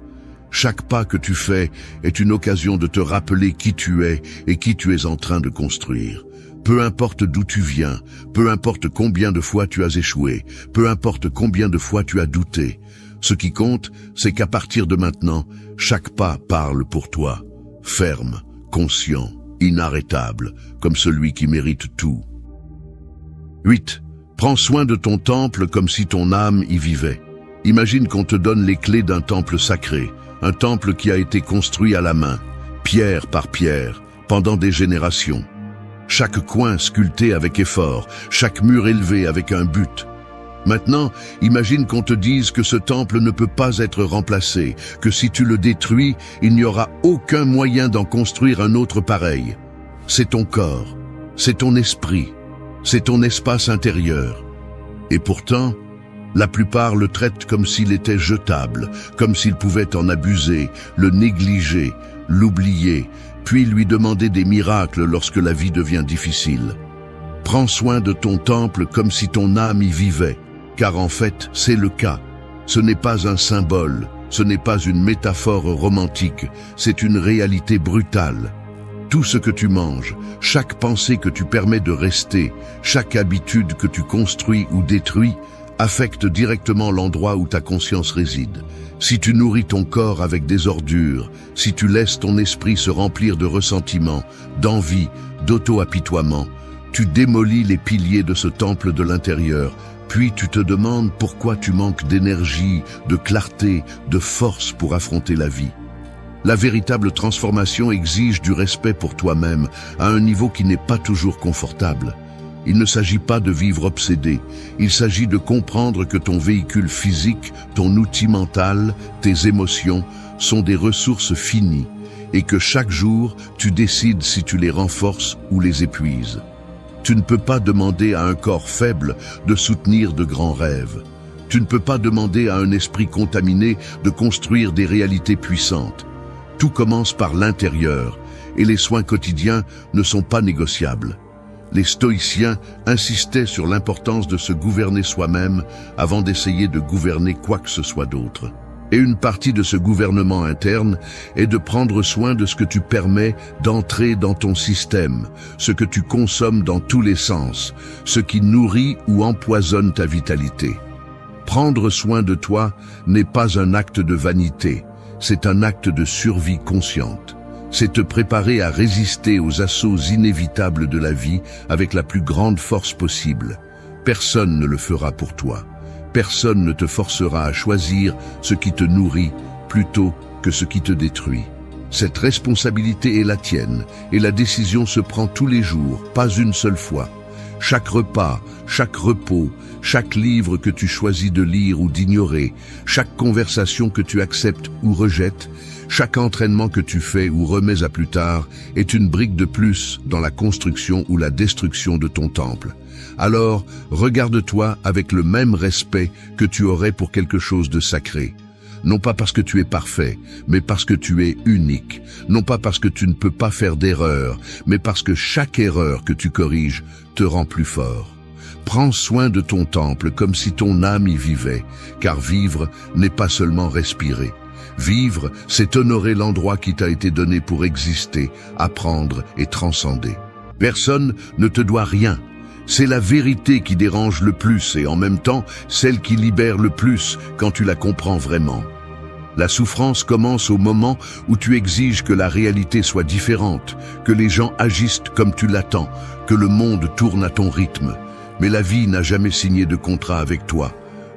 Chaque pas que tu fais est une occasion de te rappeler qui tu es et qui tu es en train de construire. Peu importe d'où tu viens, peu importe combien de fois tu as échoué, peu importe combien de fois tu as douté. Ce qui compte, c'est qu'à partir de maintenant, chaque pas parle pour toi. Ferme, conscient, inarrêtable, comme celui qui mérite tout. 8. Prends soin de ton temple comme si ton âme y vivait. Imagine qu'on te donne les clés d'un temple sacré. Un temple qui a été construit à la main, pierre par pierre, pendant des générations. Chaque coin sculpté avec effort, chaque mur élevé avec un but. Maintenant, imagine qu'on te dise que ce temple ne peut pas être remplacé, que si tu le détruis, il n'y aura aucun moyen d'en construire un autre pareil. C'est ton corps, c'est ton esprit, c'est ton espace intérieur. Et pourtant, la plupart le traitent comme s'il était jetable, comme s'ils pouvaient en abuser, le négliger, l'oublier, puis lui demander des miracles lorsque la vie devient difficile. Prends soin de ton temple comme si ton âme y vivait, car en fait, c'est le cas. Ce n'est pas un symbole, ce n'est pas une métaphore romantique, c'est une réalité brutale. Tout ce que tu manges, chaque pensée que tu permets de rester, chaque habitude que tu construis ou détruis, affecte directement l'endroit où ta conscience réside. Si tu nourris ton corps avec des ordures, si tu laisses ton esprit se remplir de ressentiments, d'envie, d'auto-apitoiement, tu démolis les piliers de ce temple de l'intérieur, puis tu te demandes pourquoi tu manques d'énergie, de clarté, de force pour affronter la vie. La véritable transformation exige du respect pour toi-même à un niveau qui n'est pas toujours confortable. Il ne s'agit pas de vivre obsédé, il s'agit de comprendre que ton véhicule physique, ton outil mental, tes émotions sont des ressources finies et que chaque jour, tu décides si tu les renforces ou les épuises. Tu ne peux pas demander à un corps faible de soutenir de grands rêves. Tu ne peux pas demander à un esprit contaminé de construire des réalités puissantes. Tout commence par l'intérieur et les soins quotidiens ne sont pas négociables. Les stoïciens insistaient sur l'importance de se gouverner soi-même avant d'essayer de gouverner quoi que ce soit d'autre. Et une partie de ce gouvernement interne est de prendre soin de ce que tu permets d'entrer dans ton système, ce que tu consommes dans tous les sens, ce qui nourrit ou empoisonne ta vitalité. Prendre soin de toi n'est pas un acte de vanité, c'est un acte de survie consciente. C'est te préparer à résister aux assauts inévitables de la vie avec la plus grande force possible. Personne ne le fera pour toi. Personne ne te forcera à choisir ce qui te nourrit plutôt que ce qui te détruit. Cette responsabilité est la tienne et la décision se prend tous les jours, pas une seule fois. Chaque repas, chaque repos, chaque livre que tu choisis de lire ou d'ignorer, chaque conversation que tu acceptes ou rejettes, chaque entraînement que tu fais ou remets à plus tard est une brique de plus dans la construction ou la destruction de ton temple. Alors, regarde-toi avec le même respect que tu aurais pour quelque chose de sacré. Non pas parce que tu es parfait, mais parce que tu es unique. Non pas parce que tu ne peux pas faire d'erreur, mais parce que chaque erreur que tu corriges te rend plus fort. Prends soin de ton temple comme si ton âme y vivait, car vivre n'est pas seulement respirer. Vivre, c'est honorer l'endroit qui t'a été donné pour exister, apprendre et transcender. Personne ne te doit rien. C'est la vérité qui dérange le plus et en même temps celle qui libère le plus quand tu la comprends vraiment. La souffrance commence au moment où tu exiges que la réalité soit différente, que les gens agissent comme tu l'attends, que le monde tourne à ton rythme. Mais la vie n'a jamais signé de contrat avec toi.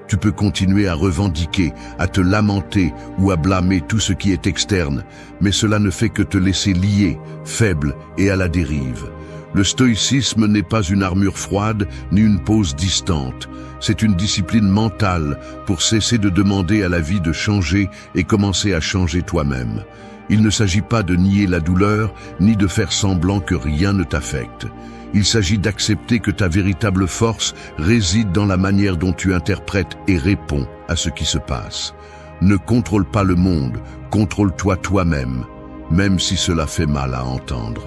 Tu peux continuer à revendiquer, à te lamenter ou à blâmer tout ce qui est externe, mais cela ne fait que te laisser lié, faible et à la dérive. Le stoïcisme n'est pas une armure froide ni une pose distante. C'est une discipline mentale pour cesser de demander à la vie de changer et commencer à changer toi-même. Il ne s'agit pas de nier la douleur ni de faire semblant que rien ne t'affecte. Il s'agit d'accepter que ta véritable force réside dans la manière dont tu interprètes et réponds à ce qui se passe. Ne contrôle pas le monde, contrôle-toi toi-même, même si cela fait mal à entendre.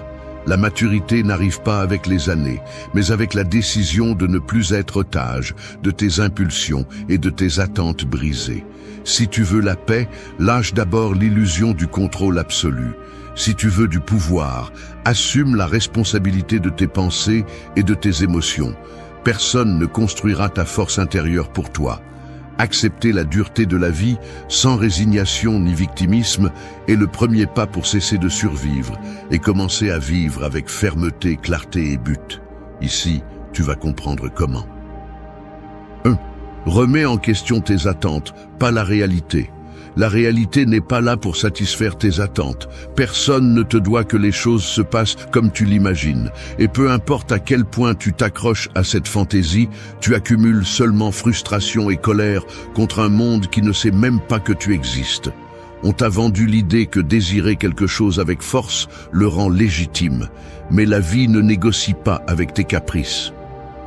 La maturité n'arrive pas avec les années, mais avec la décision de ne plus être otage de tes impulsions et de tes attentes brisées. Si tu veux la paix, lâche d'abord l'illusion du contrôle absolu. Si tu veux du pouvoir, assume la responsabilité de tes pensées et de tes émotions. Personne ne construira ta force intérieure pour toi. Accepter la dureté de la vie, sans résignation ni victimisme, est le premier pas pour cesser de survivre et commencer à vivre avec fermeté, clarté et but. Ici, tu vas comprendre comment. 1. Remets en question tes attentes, pas la réalité. La réalité n'est pas là pour satisfaire tes attentes. Personne ne te doit que les choses se passent comme tu l'imagines. Et peu importe à quel point tu t'accroches à cette fantaisie, tu accumules seulement frustration et colère contre un monde qui ne sait même pas que tu existes. On t'a vendu l'idée que désirer quelque chose avec force le rend légitime. Mais la vie ne négocie pas avec tes caprices.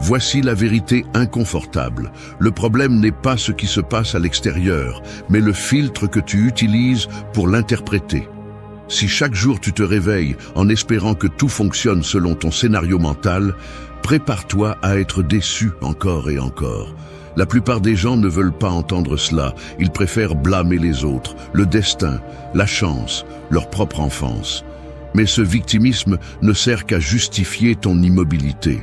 Voici la vérité inconfortable. Le problème n'est pas ce qui se passe à l'extérieur, mais le filtre que tu utilises pour l'interpréter. Si chaque jour tu te réveilles en espérant que tout fonctionne selon ton scénario mental, prépare-toi à être déçu encore et encore. La plupart des gens ne veulent pas entendre cela. Ils préfèrent blâmer les autres, le destin, la chance, leur propre enfance. Mais ce victimisme ne sert qu'à justifier ton immobilité.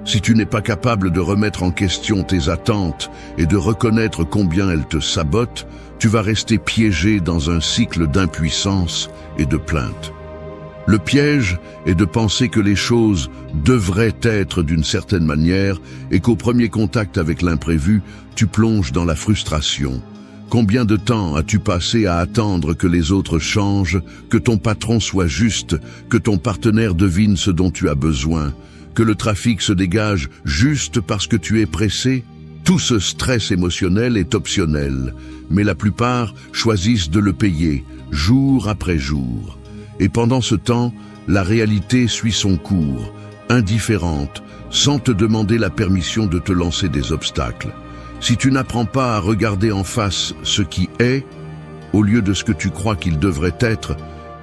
Si tu n'es pas capable de remettre en question tes attentes et de reconnaître combien elles te sabotent, tu vas rester piégé dans un cycle d'impuissance et de plainte. Le piège est de penser que les choses devraient être d'une certaine manière et qu'au premier contact avec l'imprévu, tu plonges dans la frustration. Combien de temps as-tu passé à attendre que les autres changent, que ton patron soit juste, que ton partenaire devine ce dont tu as besoin, que le trafic se dégage juste parce que tu es pressé? Tout ce stress émotionnel est optionnel, mais la plupart choisissent de le payer, jour après jour. Et pendant ce temps, la réalité suit son cours, indifférente, sans te demander la permission de te lancer des obstacles. Si tu n'apprends pas à regarder en face ce qui est, au lieu de ce que tu crois qu'il devrait être,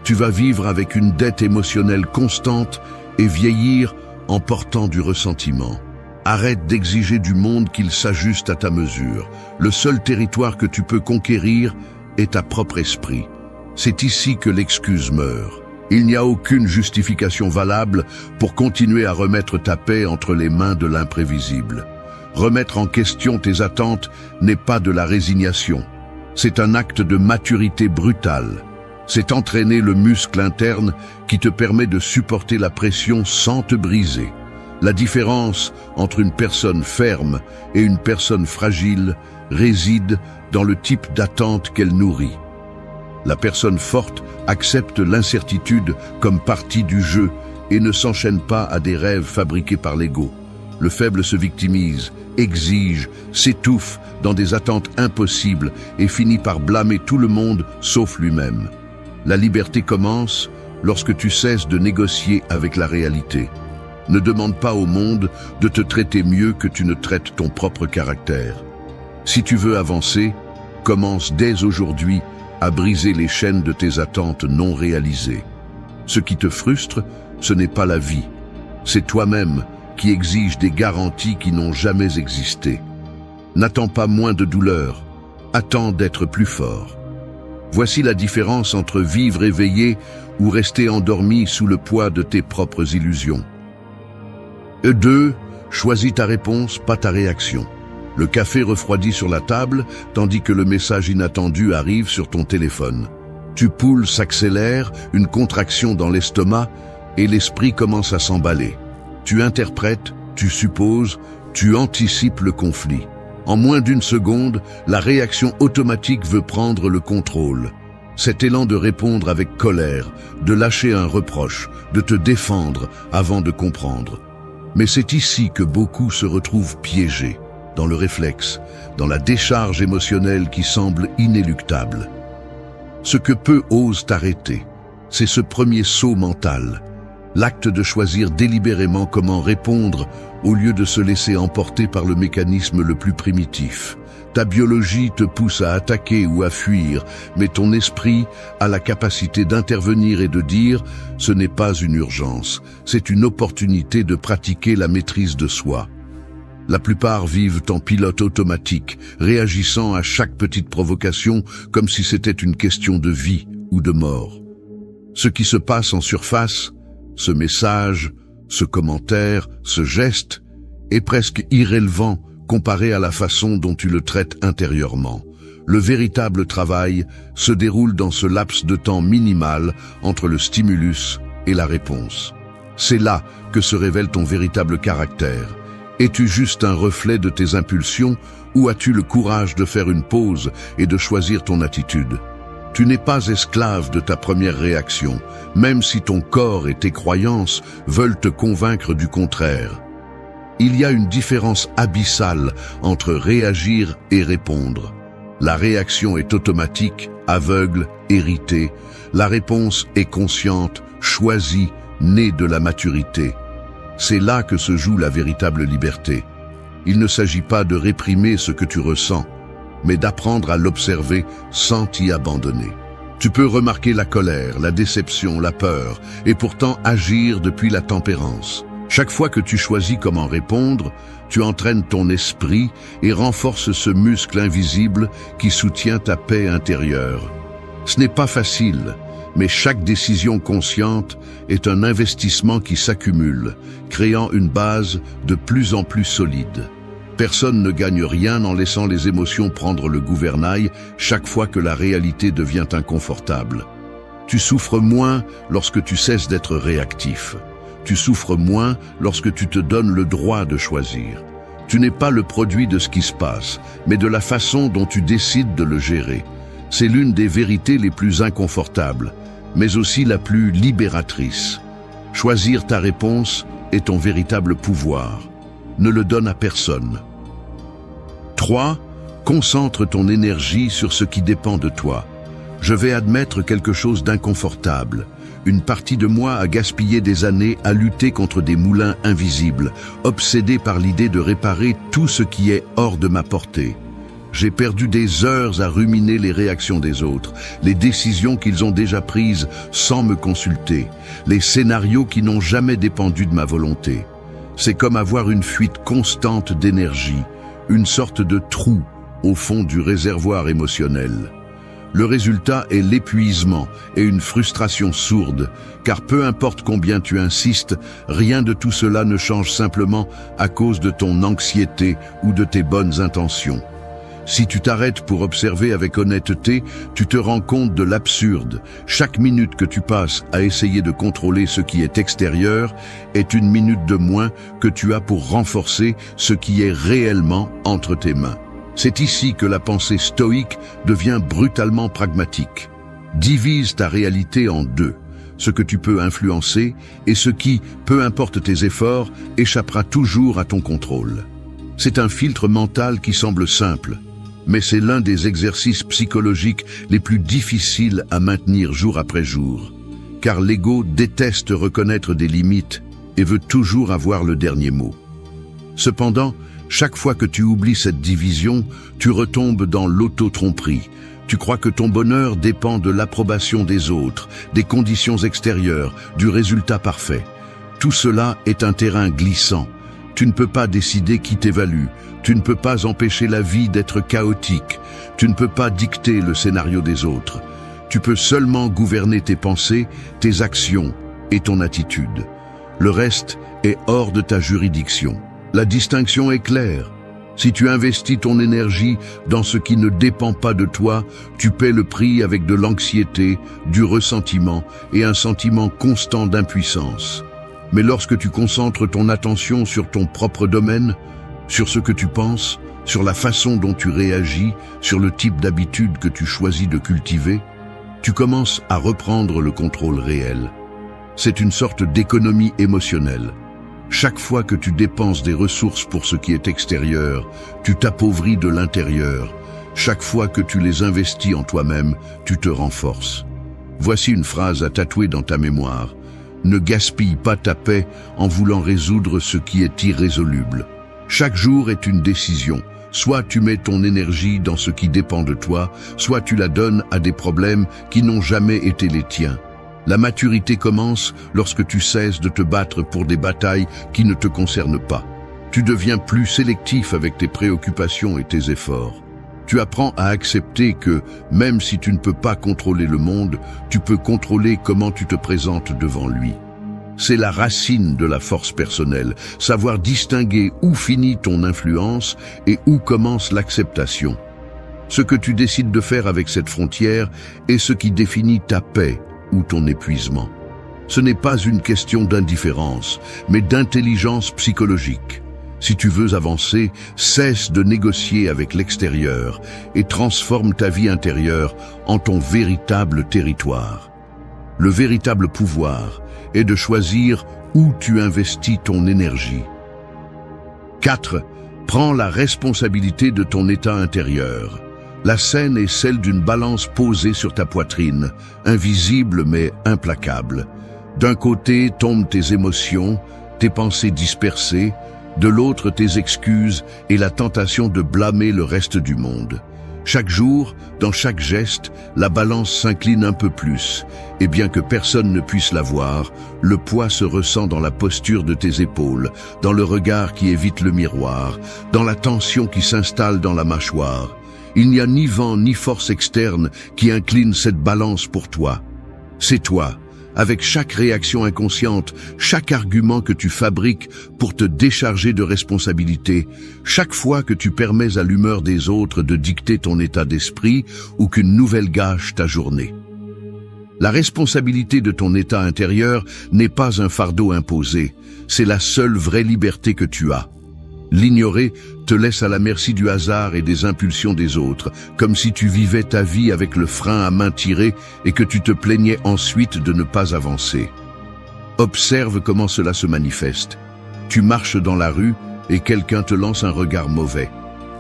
tu vas vivre avec une dette émotionnelle constante et vieillir en portant du ressentiment. Arrête d'exiger du monde qu'il s'ajuste à ta mesure. Le seul territoire que tu peux conquérir est ta propre esprit. C'est ici que l'excuse meurt. Il n'y a aucune justification valable pour continuer à remettre ta paix entre les mains de l'imprévisible. Remettre en question tes attentes n'est pas de la résignation. C'est un acte de maturité brutale. C'est entraîner le muscle interne qui te permet de supporter la pression sans te briser. La différence entre une personne ferme et une personne fragile réside dans le type d'attente qu'elle nourrit. La personne forte accepte l'incertitude comme partie du jeu et ne s'enchaîne pas à des rêves fabriqués par l'ego. Le faible se victimise, exige, s'étouffe dans des attentes impossibles et finit par blâmer tout le monde sauf lui-même. La liberté commence lorsque tu cesses de négocier avec la réalité. Ne demande pas au monde de te traiter mieux que tu ne traites ton propre caractère. Si tu veux avancer, commence dès aujourd'hui à briser les chaînes de tes attentes non réalisées. Ce qui te frustre, ce n'est pas la vie. C'est toi-même qui exige des garanties qui n'ont jamais existé. N'attends pas moins de douleur, attends d'être plus fort. Voici la différence entre vivre éveillé ou rester endormi sous le poids de tes propres illusions. 2. Choisis ta réponse, pas ta réaction. Le café refroidit sur la table, tandis que le message inattendu arrive sur ton téléphone. Tu poules s'accélère, une contraction dans l'estomac, et l'esprit commence à s'emballer. Tu interprètes, tu supposes, tu anticipes le conflit. En moins d'une seconde, la réaction automatique veut prendre le contrôle. Cet élan de répondre avec colère, de lâcher un reproche, de te défendre avant de comprendre. Mais c'est ici que beaucoup se retrouvent piégés, dans le réflexe, dans la décharge émotionnelle qui semble inéluctable. Ce que peu osent arrêter, c'est ce premier saut mental, l'acte de choisir délibérément comment répondre au lieu de se laisser emporter par le mécanisme le plus primitif. Ta biologie te pousse à attaquer ou à fuir, mais ton esprit a la capacité d'intervenir et de dire « ce n'est pas une urgence, c'est une opportunité de pratiquer la maîtrise de soi ». La plupart vivent en pilote automatique, réagissant à chaque petite provocation comme si c'était une question de vie ou de mort. Ce qui se passe en surface, ce message, ce commentaire, ce geste, est presque irrélevant comparé à la façon dont tu le traites intérieurement. Le véritable travail se déroule dans ce laps de temps minimal entre le stimulus et la réponse. C'est là que se révèle ton véritable caractère. Es-tu juste un reflet de tes impulsions ou as-tu le courage de faire une pause et de choisir ton attitude? Tu n'es pas esclave de ta première réaction, même si ton corps et tes croyances veulent te convaincre du contraire. Il y a une différence abyssale entre réagir et répondre. La réaction est automatique, aveugle, héritée. La réponse est consciente, choisie, née de la maturité. C'est là que se joue la véritable liberté. Il ne s'agit pas de réprimer ce que tu ressens, mais d'apprendre à l'observer sans t'y abandonner. Tu peux remarquer la colère, la déception, la peur, et pourtant agir depuis la tempérance. Chaque fois que tu choisis comment répondre, tu entraînes ton esprit et renforces ce muscle invisible qui soutient ta paix intérieure. Ce n'est pas facile, mais chaque décision consciente est un investissement qui s'accumule, créant une base de plus en plus solide. Personne ne gagne rien en laissant les émotions prendre le gouvernail chaque fois que la réalité devient inconfortable. Tu souffres moins lorsque tu cesses d'être réactif. Tu souffres moins lorsque tu te donnes le droit de choisir. Tu n'es pas le produit de ce qui se passe, mais de la façon dont tu décides de le gérer. C'est l'une des vérités les plus inconfortables, mais aussi la plus libératrice. Choisir ta réponse est ton véritable pouvoir. Ne le donne à personne. 3. Concentre ton énergie sur ce qui dépend de toi. Je vais admettre quelque chose d'inconfortable. Une partie de moi a gaspillé des années à lutter contre des moulins invisibles, obsédé par l'idée de réparer tout ce qui est hors de ma portée. J'ai perdu des heures à ruminer les réactions des autres, les décisions qu'ils ont déjà prises sans me consulter, les scénarios qui n'ont jamais dépendu de ma volonté. C'est comme avoir une fuite constante d'énergie, une sorte de trou au fond du réservoir émotionnel. Le résultat est l'épuisement et une frustration sourde, car peu importe combien tu insistes, rien de tout cela ne change simplement à cause de ton anxiété ou de tes bonnes intentions. Si tu t'arrêtes pour observer avec honnêteté, tu te rends compte de l'absurde. Chaque minute que tu passes à essayer de contrôler ce qui est extérieur est une minute de moins que tu as pour renforcer ce qui est réellement entre tes mains. C'est ici que la pensée stoïque devient brutalement pragmatique. Divise ta réalité en deux, ce que tu peux influencer et ce qui, peu importe tes efforts, échappera toujours à ton contrôle. C'est un filtre mental qui semble simple, mais c'est l'un des exercices psychologiques les plus difficiles à maintenir jour après jour, car l'ego déteste reconnaître des limites et veut toujours avoir le dernier mot. Cependant, chaque fois que tu oublies cette division, tu retombes dans l'auto-tromperie. Tu crois que ton bonheur dépend de l'approbation des autres, des conditions extérieures, du résultat parfait. Tout cela est un terrain glissant. Tu ne peux pas décider qui t'évalue. Tu ne peux pas empêcher la vie d'être chaotique. Tu ne peux pas dicter le scénario des autres. Tu peux seulement gouverner tes pensées, tes actions et ton attitude. Le reste est hors de ta juridiction. La distinction est claire. Si tu investis ton énergie dans ce qui ne dépend pas de toi, tu paies le prix avec de l'anxiété, du ressentiment et un sentiment constant d'impuissance. Mais lorsque tu concentres ton attention sur ton propre domaine, sur ce que tu penses, sur la façon dont tu réagis, sur le type d'habitude que tu choisis de cultiver, tu commences à reprendre le contrôle réel. C'est une sorte d'économie émotionnelle. Chaque fois que tu dépenses des ressources pour ce qui est extérieur, tu t'appauvris de l'intérieur. Chaque fois que tu les investis en toi-même, tu te renforces. Voici une phrase à tatouer dans ta mémoire. Ne gaspille pas ta paix en voulant résoudre ce qui est irrésoluble. Chaque jour est une décision. Soit tu mets ton énergie dans ce qui dépend de toi, soit tu la donnes à des problèmes qui n'ont jamais été les tiens. La maturité commence lorsque tu cesses de te battre pour des batailles qui ne te concernent pas. Tu deviens plus sélectif avec tes préoccupations et tes efforts. Tu apprends à accepter que, même si tu ne peux pas contrôler le monde, tu peux contrôler comment tu te présentes devant lui. C'est la racine de la force personnelle, savoir distinguer où finit ton influence et où commence l'acceptation. Ce que tu décides de faire avec cette frontière est ce qui définit ta paix ou ton épuisement. Ce n'est pas une question d'indifférence, mais d'intelligence psychologique. Si tu veux avancer, cesse de négocier avec l'extérieur et transforme ta vie intérieure en ton véritable territoire. Le véritable pouvoir est de choisir où tu investis ton énergie. 4. Prends la responsabilité de ton état intérieur. La scène est celle d'une balance posée sur ta poitrine, invisible mais implacable. D'un côté tombent tes émotions, tes pensées dispersées, de l'autre tes excuses et la tentation de blâmer le reste du monde. Chaque jour, dans chaque geste, la balance s'incline un peu plus, et bien que personne ne puisse la voir, le poids se ressent dans la posture de tes épaules, dans le regard qui évite le miroir, dans la tension qui s'installe dans la mâchoire. Il n'y a ni vent ni force externe qui incline cette balance pour toi. C'est toi, avec chaque réaction inconsciente, chaque argument que tu fabriques pour te décharger de responsabilité, chaque fois que tu permets à l'humeur des autres de dicter ton état d'esprit ou qu'une nouvelle gâche ta journée. La responsabilité de ton état intérieur n'est pas un fardeau imposé, c'est la seule vraie liberté que tu as. L'ignorer te laisse à la merci du hasard et des impulsions des autres, comme si tu vivais ta vie avec le frein à main tiré et que tu te plaignais ensuite de ne pas avancer. Observe comment cela se manifeste. Tu marches dans la rue et quelqu'un te lance un regard mauvais.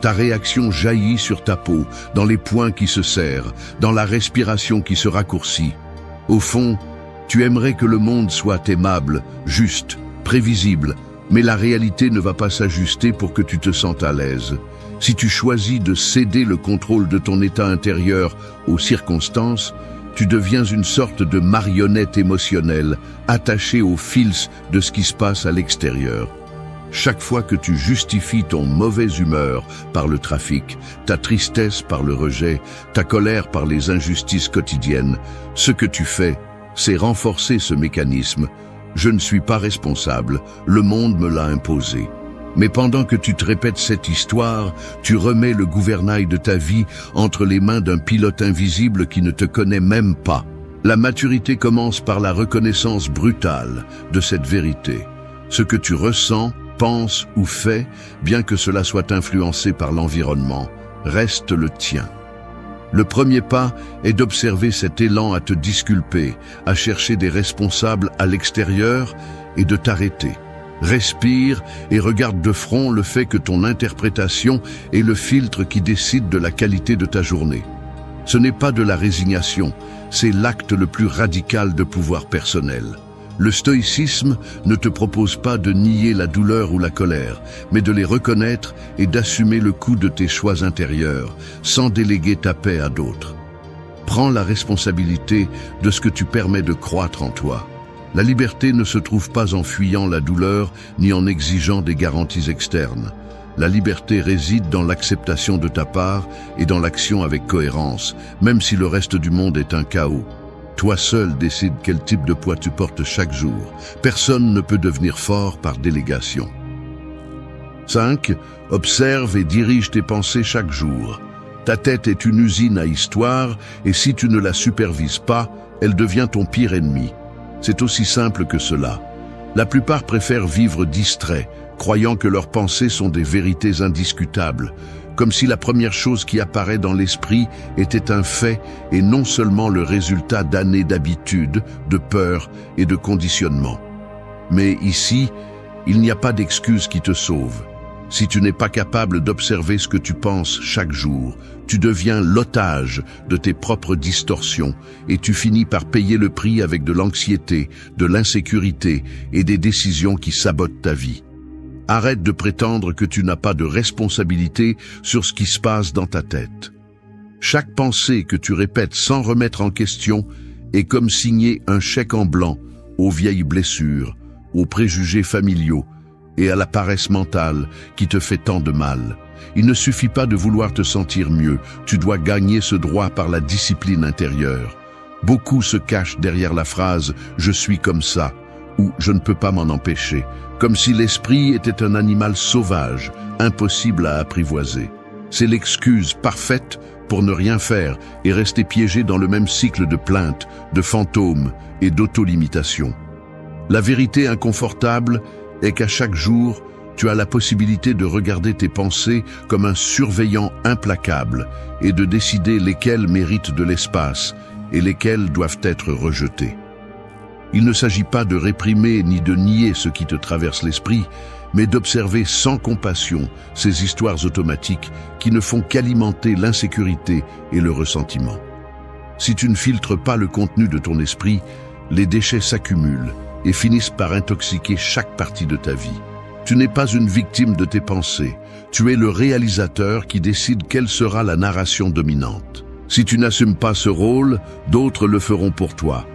Ta réaction jaillit sur ta peau, dans les poings qui se serrent, dans la respiration qui se raccourcit. Au fond, tu aimerais que le monde soit aimable, juste, prévisible, mais la réalité ne va pas s'ajuster pour que tu te sentes à l'aise. Si tu choisis de céder le contrôle de ton état intérieur aux circonstances, tu deviens une sorte de marionnette émotionnelle, attachée aux fils de ce qui se passe à l'extérieur. Chaque fois que tu justifies ton mauvaise humeur par le trafic, ta tristesse par le rejet, ta colère par les injustices quotidiennes, ce que tu fais, c'est renforcer ce mécanisme. Je ne suis pas responsable, le monde me l'a imposé. Mais pendant que tu te répètes cette histoire, tu remets le gouvernail de ta vie entre les mains d'un pilote invisible qui ne te connaît même pas. La maturité commence par la reconnaissance brutale de cette vérité. Ce que tu ressens, penses ou fais, bien que cela soit influencé par l'environnement, reste le tien. Le premier pas est d'observer cet élan à te disculper, à chercher des responsables à l'extérieur et de t'arrêter. Respire et regarde de front le fait que ton interprétation est le filtre qui décide de la qualité de ta journée. Ce n'est pas de la résignation, c'est l'acte le plus radical de pouvoir personnel. Le stoïcisme ne te propose pas de nier la douleur ou la colère, mais de les reconnaître et d'assumer le coût de tes choix intérieurs, sans déléguer ta paix à d'autres. Prends la responsabilité de ce que tu permets de croître en toi. La liberté ne se trouve pas en fuyant la douleur ni en exigeant des garanties externes. La liberté réside dans l'acceptation de ta part et dans l'action avec cohérence, même si le reste du monde est un chaos. Toi seul décides quel type de poids tu portes chaque jour. Personne ne peut devenir fort par délégation. 5. Observe et dirige tes pensées chaque jour. Ta tête est une usine à histoire et si tu ne la supervises pas, elle devient ton pire ennemi. C'est aussi simple que cela. La plupart préfèrent vivre distraits, croyant que leurs pensées sont des vérités indiscutables, comme si la première chose qui apparaît dans l'esprit était un fait et non seulement le résultat d'années d'habitude, de peur et de conditionnement. Mais ici, il n'y a pas d'excuse qui te sauve. Si tu n'es pas capable d'observer ce que tu penses chaque jour, tu deviens l'otage de tes propres distorsions et tu finis par payer le prix avec de l'anxiété, de l'insécurité et des décisions qui sabotent ta vie. Arrête de prétendre que tu n'as pas de responsabilité sur ce qui se passe dans ta tête. Chaque pensée que tu répètes sans remettre en question est comme signer un chèque en blanc aux vieilles blessures, aux préjugés familiaux et à la paresse mentale qui te fait tant de mal. Il ne suffit pas de vouloir te sentir mieux, tu dois gagner ce droit par la discipline intérieure. Beaucoup se cachent derrière la phrase « je suis comme ça » ou « je ne peux pas m'en empêcher », comme si l'esprit était un animal sauvage, impossible à apprivoiser. C'est l'excuse parfaite pour ne rien faire et rester piégé dans le même cycle de plaintes, de fantômes et d'auto-limitation. La vérité inconfortable est qu'à chaque jour, tu as la possibilité de regarder tes pensées comme un surveillant implacable et de décider lesquelles méritent de l'espace et lesquelles doivent être rejetées. Il ne s'agit pas de réprimer ni de nier ce qui te traverse l'esprit, mais d'observer sans compassion ces histoires automatiques qui ne font qu'alimenter l'insécurité et le ressentiment. Si tu ne filtres pas le contenu de ton esprit, les déchets s'accumulent et finissent par intoxiquer chaque partie de ta vie. Tu n'es pas une victime de tes pensées, tu es le réalisateur qui décide quelle sera la narration dominante. Si tu n'assumes pas ce rôle, d'autres le feront pour toi.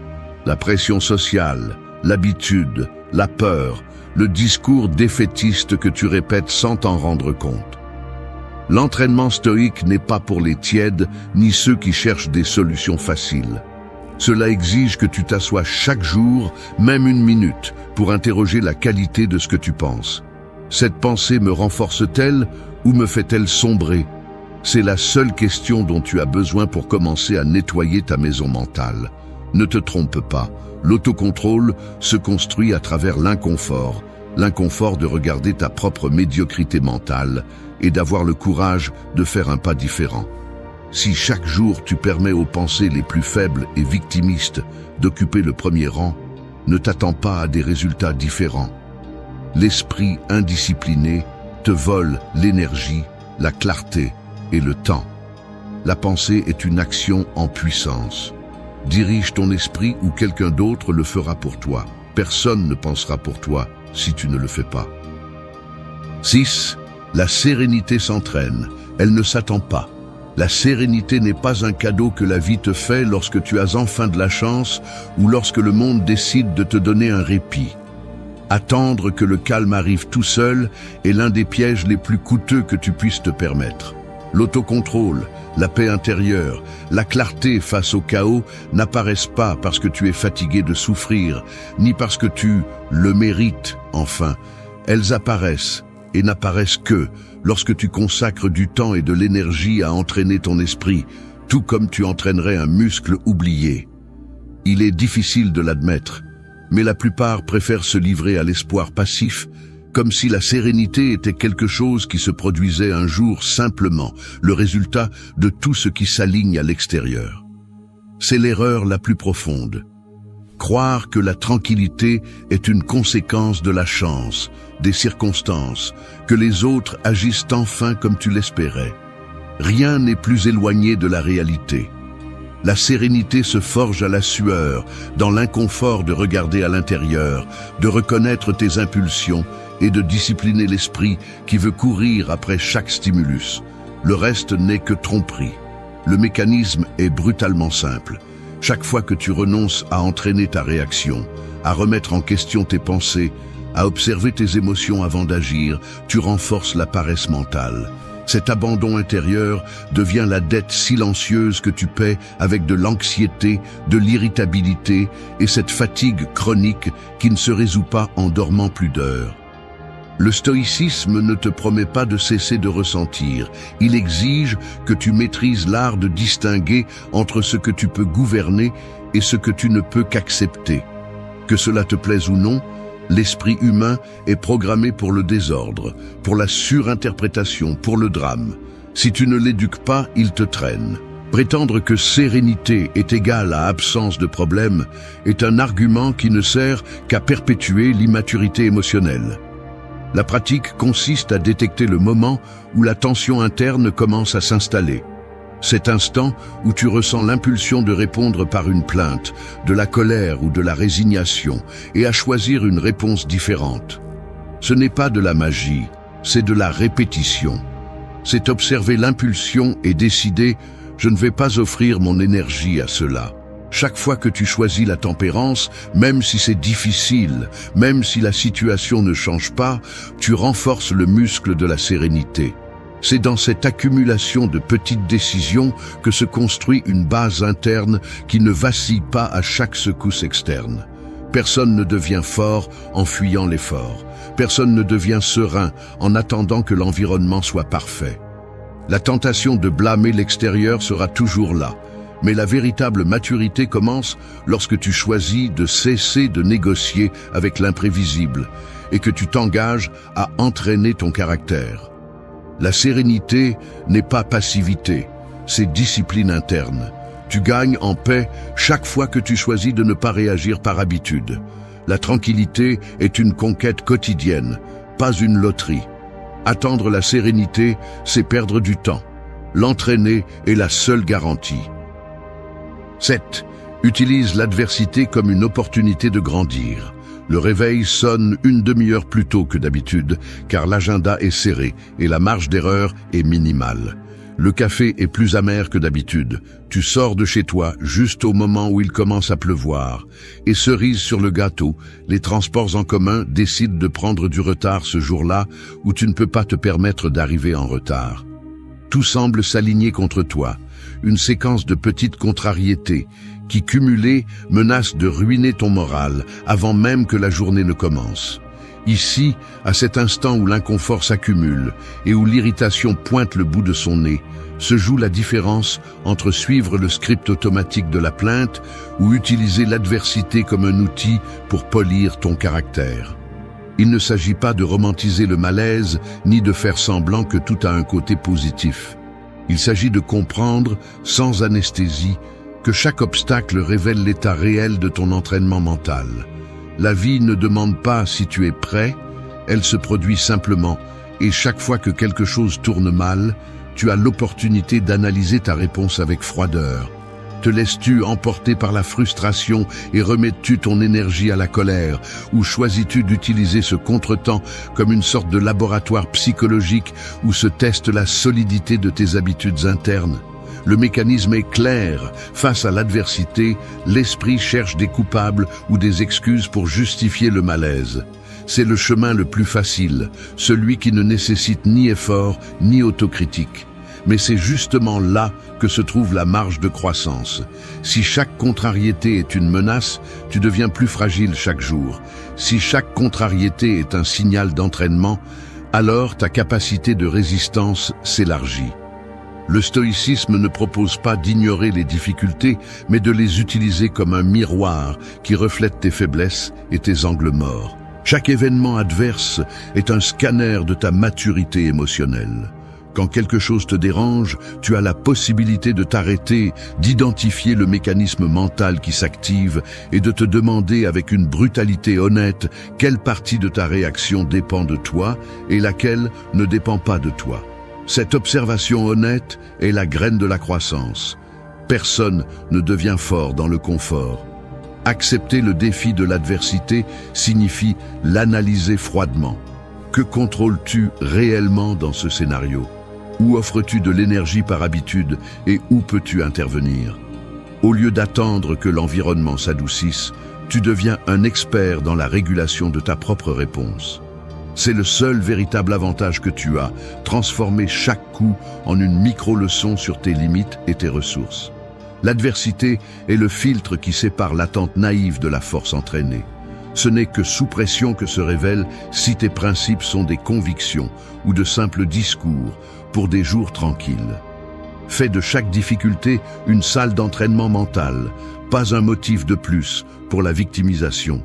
La pression sociale, l'habitude, la peur, le discours défaitiste que tu répètes sans t'en rendre compte. L'entraînement stoïque n'est pas pour les tièdes ni ceux qui cherchent des solutions faciles. Cela exige que tu t'assoies chaque jour, même une minute, pour interroger la qualité de ce que tu penses. Cette pensée me renforce-t-elle ou me fait-elle sombrer? C'est la seule question dont tu as besoin pour commencer à nettoyer ta maison mentale. Ne te trompe pas, l'autocontrôle se construit à travers l'inconfort de regarder ta propre médiocrité mentale et d'avoir le courage de faire un pas différent. Si chaque jour tu permets aux pensées les plus faibles et victimistes d'occuper le premier rang, ne t'attends pas à des résultats différents. L'esprit indiscipliné te vole l'énergie, la clarté et le temps. La pensée est une action en puissance. Dirige ton esprit ou quelqu'un d'autre le fera pour toi. Personne ne pensera pour toi si tu ne le fais pas. 6. La sérénité s'entraîne. Elle ne s'attend pas. La sérénité n'est pas un cadeau que la vie te fait lorsque tu as enfin de la chance ou lorsque le monde décide de te donner un répit. Attendre que le calme arrive tout seul est l'un des pièges les plus coûteux que tu puisses te permettre. L'autocontrôle, la paix intérieure, la clarté face au chaos n'apparaissent pas parce que tu es fatigué de souffrir, ni parce que tu le mérites, enfin. Elles apparaissent et n'apparaissent que lorsque tu consacres du temps et de l'énergie à entraîner ton esprit, tout comme tu entraînerais un muscle oublié. Il est difficile de l'admettre, mais la plupart préfèrent se livrer à l'espoir passif, comme si la sérénité était quelque chose qui se produisait un jour simplement, le résultat de tout ce qui s'aligne à l'extérieur. C'est l'erreur la plus profonde. Croire que la tranquillité est une conséquence de la chance, des circonstances, que les autres agissent enfin comme tu l'espérais. Rien n'est plus éloigné de la réalité. La sérénité se forge à la sueur, dans l'inconfort de regarder à l'intérieur, de reconnaître tes impulsions et de discipliner l'esprit qui veut courir après chaque stimulus. Le reste n'est que tromperie. Le mécanisme est brutalement simple. Chaque fois que tu renonces à entraîner ta réaction, à remettre en question tes pensées, à observer tes émotions avant d'agir, tu renforces la paresse mentale. Cet abandon intérieur devient la dette silencieuse que tu paies avec de l'anxiété, de l'irritabilité et cette fatigue chronique qui ne se résout pas en dormant plus d'heures. Le stoïcisme ne te promet pas de cesser de ressentir. Il exige que tu maîtrises l'art de distinguer entre ce que tu peux gouverner et ce que tu ne peux qu'accepter. Que cela te plaise ou non, L'esprit humain est programmé pour le désordre, pour la surinterprétation, pour le drame. Si tu ne l'éduques pas, il te traîne. Prétendre que sérénité est égale à absence de problème est un argument qui ne sert qu'à perpétuer l'immaturité émotionnelle. La pratique consiste à détecter le moment où la tension interne commence à s'installer. Cet instant où tu ressens l'impulsion de répondre par une plainte, de la colère ou de la résignation, et à choisir une réponse différente. Ce n'est pas de la magie, c'est de la répétition. C'est observer l'impulsion et décider « je ne vais pas offrir mon énergie à cela ». Chaque fois que tu choisis la tempérance, même si c'est difficile, même si la situation ne change pas, tu renforces le muscle de la sérénité. C'est dans cette accumulation de petites décisions que se construit une base interne qui ne vacille pas à chaque secousse externe. Personne ne devient fort en fuyant l'effort. Personne ne devient serein en attendant que l'environnement soit parfait. La tentation de blâmer l'extérieur sera toujours là. Mais la véritable maturité commence lorsque tu choisis de cesser de négocier avec l'imprévisible et que tu t'engages à entraîner ton caractère. La sérénité n'est pas passivité, c'est discipline interne. Tu gagnes en paix chaque fois que tu choisis de ne pas réagir par habitude. La tranquillité est une conquête quotidienne, pas une loterie. Attendre la sérénité, c'est perdre du temps. L'entraîner est la seule garantie. 7. Utilise l'adversité comme une opportunité de grandir. Le réveil sonne une demi-heure plus tôt que d'habitude, car l'agenda est serré et la marge d'erreur est minimale. Le café est plus amer que d'habitude. Tu sors de chez toi juste au moment où il commence à pleuvoir. Et cerise sur le gâteau, les transports en commun décident de prendre du retard ce jour-là où tu ne peux pas te permettre d'arriver en retard. Tout semble s'aligner contre toi. Une séquence de petites contrariétés qui, cumulées, menacent de ruiner ton moral avant même que la journée ne commence. Ici, à cet instant où l'inconfort s'accumule et où l'irritation pointe le bout de son nez, se joue la différence entre suivre le script automatique de la plainte ou utiliser l'adversité comme un outil pour polir ton caractère. Il ne s'agit pas de romantiser le malaise ni de faire semblant que tout a un côté positif. Il s'agit de comprendre, sans anesthésie, que chaque obstacle révèle l'état réel de ton entraînement mental. La vie ne demande pas si tu es prêt, elle se produit simplement, et chaque fois que quelque chose tourne mal, tu as l'opportunité d'analyser ta réponse avec froideur. Te laisses-tu emporter par la frustration et remets-tu ton énergie à la colère, ou choisis-tu d'utiliser ce contretemps comme une sorte de laboratoire psychologique où se teste la solidité de tes habitudes internes? Le mécanisme est clair. Face à l'adversité, l'esprit cherche des coupables ou des excuses pour justifier le malaise. C'est le chemin le plus facile, celui qui ne nécessite ni effort ni autocritique. Mais c'est justement là que se trouve la marge de croissance. Si chaque contrariété est une menace, tu deviens plus fragile chaque jour. Si chaque contrariété est un signal d'entraînement, alors ta capacité de résistance s'élargit. Le stoïcisme ne propose pas d'ignorer les difficultés, mais de les utiliser comme un miroir qui reflète tes faiblesses et tes angles morts. Chaque événement adverse est un scanner de ta maturité émotionnelle. Quand quelque chose te dérange, tu as la possibilité de t'arrêter, d'identifier le mécanisme mental qui s'active et de te demander avec une brutalité honnête quelle partie de ta réaction dépend de toi et laquelle ne dépend pas de toi. Cette observation honnête est la graine de la croissance. Personne ne devient fort dans le confort. Accepter le défi de l'adversité signifie l'analyser froidement. Que contrôles-tu réellement dans ce scénario ? Où offres-tu de l'énergie par habitude et où peux-tu intervenir? Au lieu d'attendre que l'environnement s'adoucisse, tu deviens un expert dans la régulation de ta propre réponse. C'est le seul véritable avantage que tu as, transformer chaque coup en une micro-leçon sur tes limites et tes ressources. L'adversité est le filtre qui sépare l'attente naïve de la force entraînée. Ce n'est que sous pression que se révèle si tes principes sont des convictions ou de simples discours pour des jours tranquilles. Fais de chaque difficulté une salle d'entraînement mental, pas un motif de plus pour la victimisation.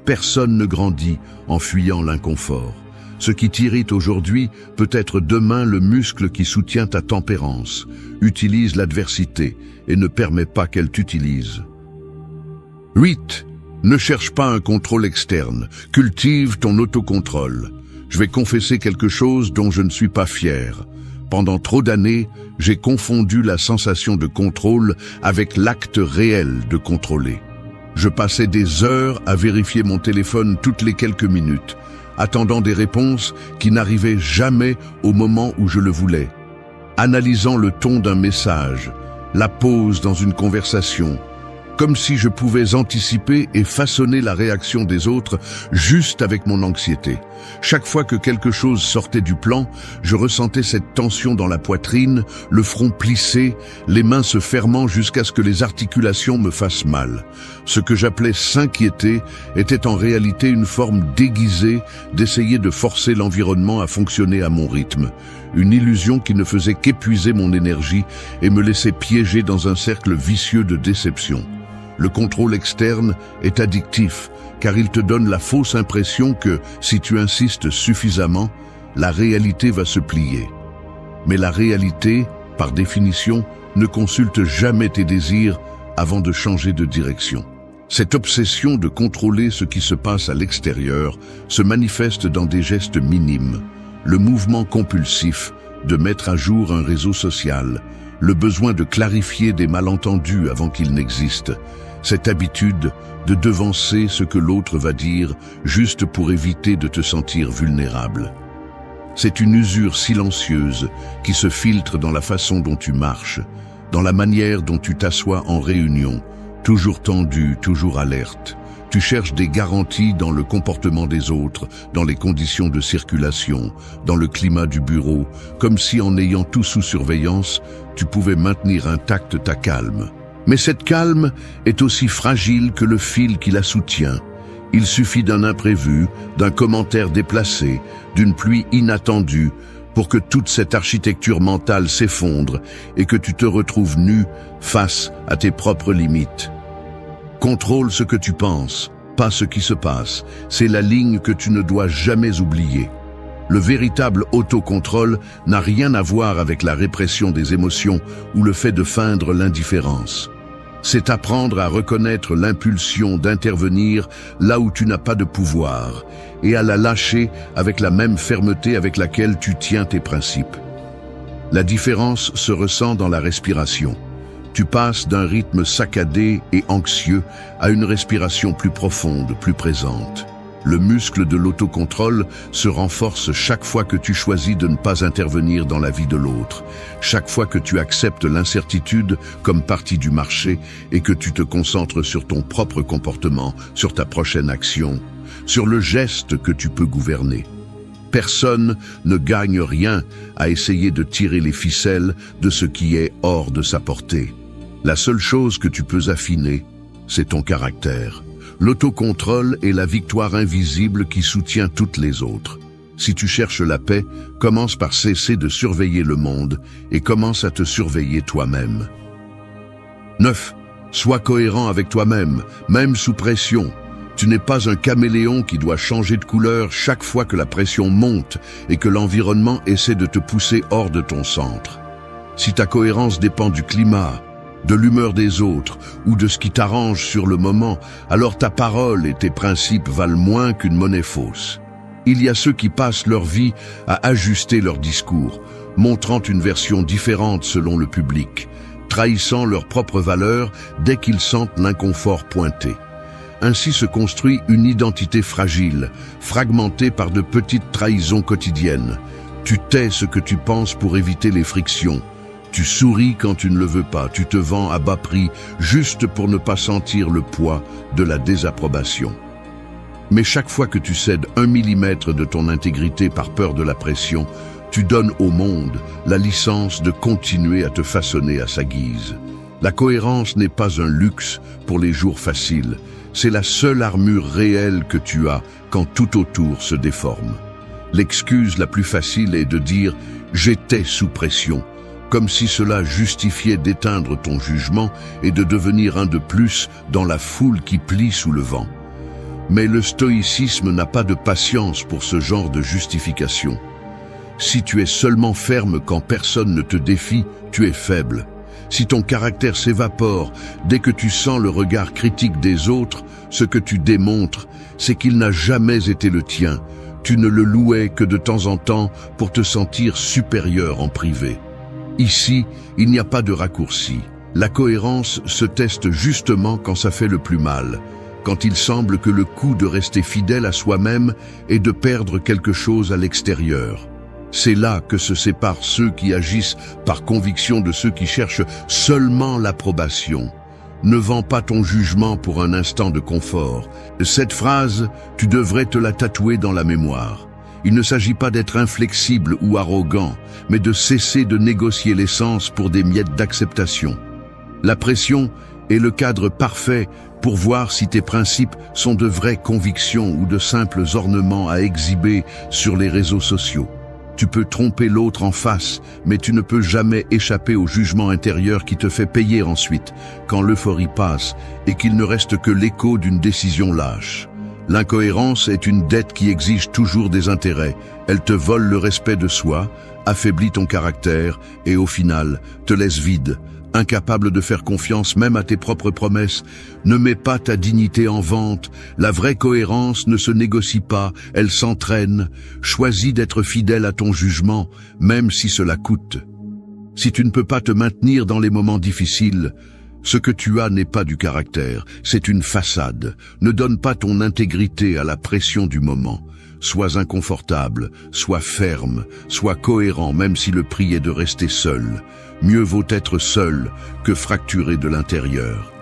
personne ne grandit en fuyant l'inconfort. Ce qui t'irrite aujourd'hui peut être demain le muscle qui soutient ta tempérance. Utilise l'adversité et ne permets pas qu'elle t'utilise. 8. Ne cherche pas un contrôle externe. Cultive ton autocontrôle. Je vais confesser quelque chose dont je ne suis pas fier. Pendant trop d'années, j'ai confondu la sensation de contrôle avec l'acte réel de contrôler. Je passais des heures à vérifier mon téléphone toutes les quelques minutes, attendant des réponses qui n'arrivaient jamais au moment où je le voulais. Analysant le ton d'un message, la pause dans une conversation, comme si je pouvais anticiper et façonner la réaction des autres juste avec mon anxiété. Chaque fois que quelque chose sortait du plan, je ressentais cette tension dans la poitrine, le front plissé, les mains se fermant jusqu'à ce que les articulations me fassent mal. Ce que j'appelais s'inquiéter était en réalité une forme déguisée d'essayer de forcer l'environnement à fonctionner à mon rythme. Une illusion qui ne faisait qu'épuiser mon énergie et me laissait piéger dans un cercle vicieux de déception. Le contrôle externe est addictif, car il te donne la fausse impression que, si tu insistes suffisamment, la réalité va se plier. Mais la réalité, par définition, ne consulte jamais tes désirs avant de changer de direction. Cette obsession de contrôler ce qui se passe à l'extérieur se manifeste dans des gestes minimes. Le mouvement compulsif de mettre à jour un réseau social, le besoin de clarifier des malentendus avant qu'ils n'existent, cette habitude de devancer ce que l'autre va dire juste pour éviter de te sentir vulnérable. C'est une usure silencieuse qui se filtre dans la façon dont tu marches, dans la manière dont tu t'assois en réunion, toujours tendu, toujours alerte. Tu cherches des garanties dans le comportement des autres, dans les conditions de circulation, dans le climat du bureau, comme si en ayant tout sous surveillance, tu pouvais maintenir intact ta calme. Mais cette calme est aussi fragile que le fil qui la soutient. Il suffit d'un imprévu, d'un commentaire déplacé, d'une pluie inattendue, pour que toute cette architecture mentale s'effondre et que tu te retrouves nu face à tes propres limites. Contrôle ce que tu penses, pas ce qui se passe. C'est la ligne que tu ne dois jamais oublier. Le véritable autocontrôle n'a rien à voir avec la répression des émotions ou le fait de feindre l'indifférence. C'est apprendre à reconnaître l'impulsion d'intervenir là où tu n'as pas de pouvoir et à la lâcher avec la même fermeté avec laquelle tu tiens tes principes. La différence se ressent dans la respiration. Tu passes d'un rythme saccadé et anxieux à une respiration plus profonde, plus présente. Le muscle de l'autocontrôle se renforce chaque fois que tu choisis de ne pas intervenir dans la vie de l'autre, chaque fois que tu acceptes l'incertitude comme partie du marché et que tu te concentres sur ton propre comportement, sur ta prochaine action, sur le geste que tu peux gouverner. Personne ne gagne rien à essayer de tirer les ficelles de ce qui est hors de sa portée. La seule chose que tu peux affiner, c'est ton caractère. L'autocontrôle est la victoire invisible qui soutient toutes les autres. Si tu cherches la paix, commence par cesser de surveiller le monde et commence à te surveiller toi-même. 9. Sois cohérent avec toi-même, même sous pression. Tu n'es pas un caméléon qui doit changer de couleur chaque fois que la pression monte et que l'environnement essaie de te pousser hors de ton centre. Si ta cohérence dépend du climat, de l'humeur des autres ou de ce qui t'arrange sur le moment, alors ta parole et tes principes valent moins qu'une monnaie fausse. Il y a ceux qui passent leur vie à ajuster leur discours, montrant une version différente selon le public, trahissant leurs propres valeurs dès qu'ils sentent l'inconfort pointer. Ainsi se construit une identité fragile, fragmentée par de petites trahisons quotidiennes. Tu tais ce que tu penses pour éviter les frictions. Tu souris quand tu ne le veux pas, tu te vends à bas prix juste pour ne pas sentir le poids de la désapprobation. Mais chaque fois que tu cèdes 1 millimètre de ton intégrité par peur de la pression, tu donnes au monde la licence de continuer à te façonner à sa guise. La cohérence n'est pas un luxe pour les jours faciles, c'est la seule armure réelle que tu as quand tout autour se déforme. L'excuse la plus facile est de dire « j'étais sous pression », comme si cela justifiait d'éteindre ton jugement et de devenir un de plus dans la foule qui plie sous le vent. Mais le stoïcisme n'a pas de patience pour ce genre de justification. Si tu es seulement ferme quand personne ne te défie, tu es faible. Si ton caractère s'évapore dès que tu sens le regard critique des autres, ce que tu démontres, c'est qu'il n'a jamais été le tien. Tu ne le louais que de temps en temps pour te sentir supérieur en privé. Ici, il n'y a pas de raccourci. La cohérence se teste justement quand ça fait le plus mal, quand il semble que le coût de rester fidèle à soi-même est de perdre quelque chose à l'extérieur. C'est là que se séparent ceux qui agissent par conviction de ceux qui cherchent seulement l'approbation. Ne vends pas ton jugement pour un instant de confort. Cette phrase, tu devrais te la tatouer dans la mémoire. Il ne s'agit pas d'être inflexible ou arrogant, mais de cesser de négocier l'essence pour des miettes d'acceptation. La pression est le cadre parfait pour voir si tes principes sont de vraies convictions ou de simples ornements à exhiber sur les réseaux sociaux. Tu peux tromper l'autre en face, mais tu ne peux jamais échapper au jugement intérieur qui te fait payer ensuite, quand l'euphorie passe et qu'il ne reste que l'écho d'une décision lâche. L'incohérence est une dette qui exige toujours des intérêts. Elle te vole le respect de soi, affaiblit ton caractère et au final te laisse vide, incapable de faire confiance même à tes propres promesses. Ne mets pas ta dignité en vente. La vraie cohérence ne se négocie pas, elle s'entraîne. Choisis d'être fidèle à ton jugement, même si cela coûte. Si tu ne peux pas te maintenir dans les moments difficiles, ce que tu as n'est pas du caractère, c'est une façade. Ne donne pas ton intégrité à la pression du moment. Sois inconfortable, sois ferme, sois cohérent même si le prix est de rester seul. Mieux vaut être seul que fracturé de l'intérieur.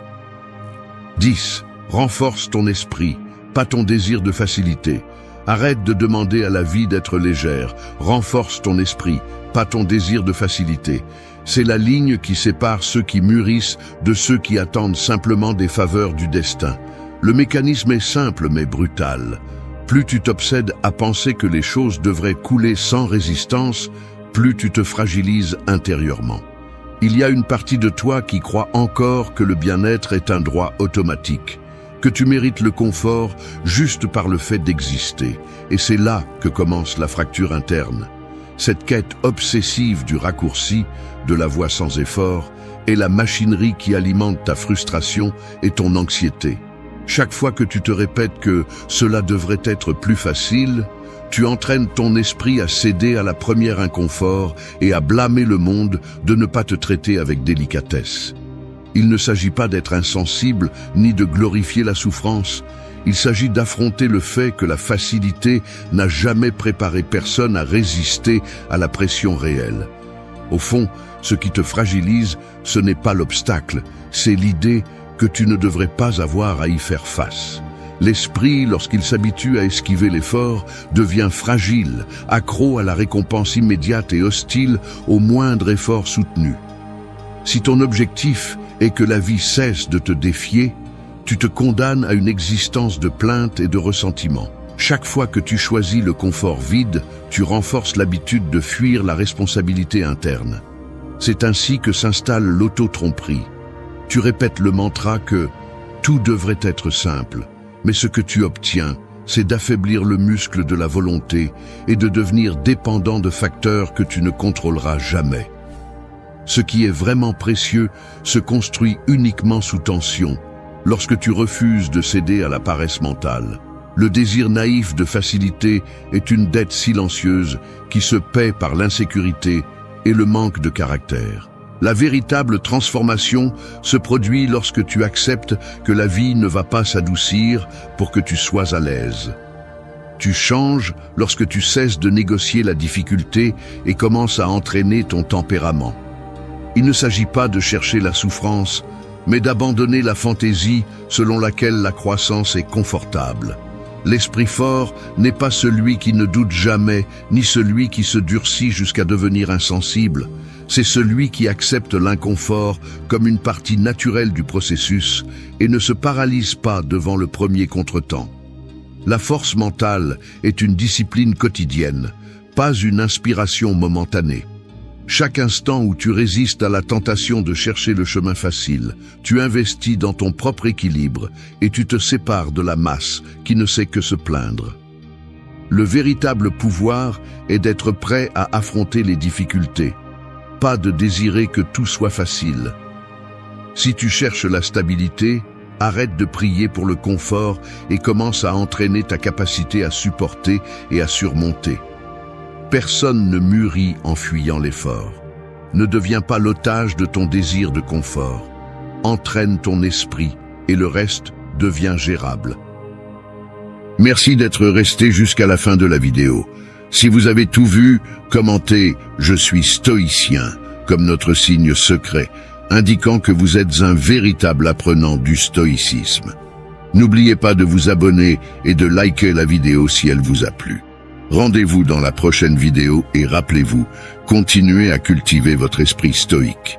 10. Renforce ton esprit, pas ton désir de facilité. Arrête de demander à la vie d'être légère. Renforce ton esprit, pas ton désir de facilité. C'est la ligne qui sépare ceux qui mûrissent de ceux qui attendent simplement des faveurs du destin. Le mécanisme est simple mais brutal. Plus tu t'obsèdes à penser que les choses devraient couler sans résistance, plus tu te fragilises intérieurement. Il y a une partie de toi qui croit encore que le bien-être est un droit automatique, que tu mérites le confort juste par le fait d'exister. Et c'est là que commence la fracture interne. Cette quête obsessive du raccourci, de la voie sans effort, est la machinerie qui alimente ta frustration et ton anxiété. Chaque fois que tu te répètes que cela devrait être plus facile, tu entraînes ton esprit à céder à la première inconfort et à blâmer le monde de ne pas te traiter avec délicatesse. Il ne s'agit pas d'être insensible ni de glorifier la souffrance. Il s'agit d'affronter le fait que la facilité n'a jamais préparé personne à résister à la pression réelle. Au fond, ce qui te fragilise, ce n'est pas l'obstacle, c'est l'idée que tu ne devrais pas avoir à y faire face. L'esprit, lorsqu'il s'habitue à esquiver l'effort, devient fragile, accro à la récompense immédiate et hostile au moindre effort soutenu. Si ton objectif est que la vie cesse de te défier, tu te condamnes à une existence de plainte et de ressentiment. Chaque fois que tu choisis le confort vide, tu renforces l'habitude de fuir la responsabilité interne. C'est ainsi que s'installe l'auto-tromperie. Tu répètes le mantra que tout devrait être simple, mais ce que tu obtiens, c'est d'affaiblir le muscle de la volonté et de devenir dépendant de facteurs que tu ne contrôleras jamais. Ce qui est vraiment précieux se construit uniquement sous tension, lorsque tu refuses de céder à la paresse mentale. Le désir naïf de facilité est une dette silencieuse qui se paie par l'insécurité et le manque de caractère. La véritable transformation se produit lorsque tu acceptes que la vie ne va pas s'adoucir pour que tu sois à l'aise. Tu changes lorsque tu cesses de négocier la difficulté et commences à entraîner ton tempérament. Il ne s'agit pas de chercher la souffrance, mais d'abandonner la fantaisie selon laquelle la croissance est confortable. L'esprit fort n'est pas celui qui ne doute jamais, ni celui qui se durcit jusqu'à devenir insensible. C'est celui qui accepte l'inconfort comme une partie naturelle du processus et ne se paralyse pas devant le premier contretemps. La force mentale est une discipline quotidienne, pas une inspiration momentanée. Chaque instant où tu résistes à la tentation de chercher le chemin facile, tu investis dans ton propre équilibre et tu te sépares de la masse qui ne sait que se plaindre. Le véritable pouvoir est d'être prêt à affronter les difficultés, pas de désirer que tout soit facile. Si tu cherches la stabilité, arrête de prier pour le confort et commence à entraîner ta capacité à supporter et à surmonter. Personne ne mûrit en fuyant l'effort. Ne deviens pas l'otage de ton désir de confort. Entraîne ton esprit et le reste devient gérable. Merci d'être resté jusqu'à la fin de la vidéo. Si vous avez tout vu, commentez « Je suis stoïcien » comme notre signe secret, indiquant que vous êtes un véritable apprenant du stoïcisme. N'oubliez pas de vous abonner et de liker la vidéo si elle vous a plu. Rendez-vous dans la prochaine vidéo et rappelez-vous, continuez à cultiver votre esprit stoïque.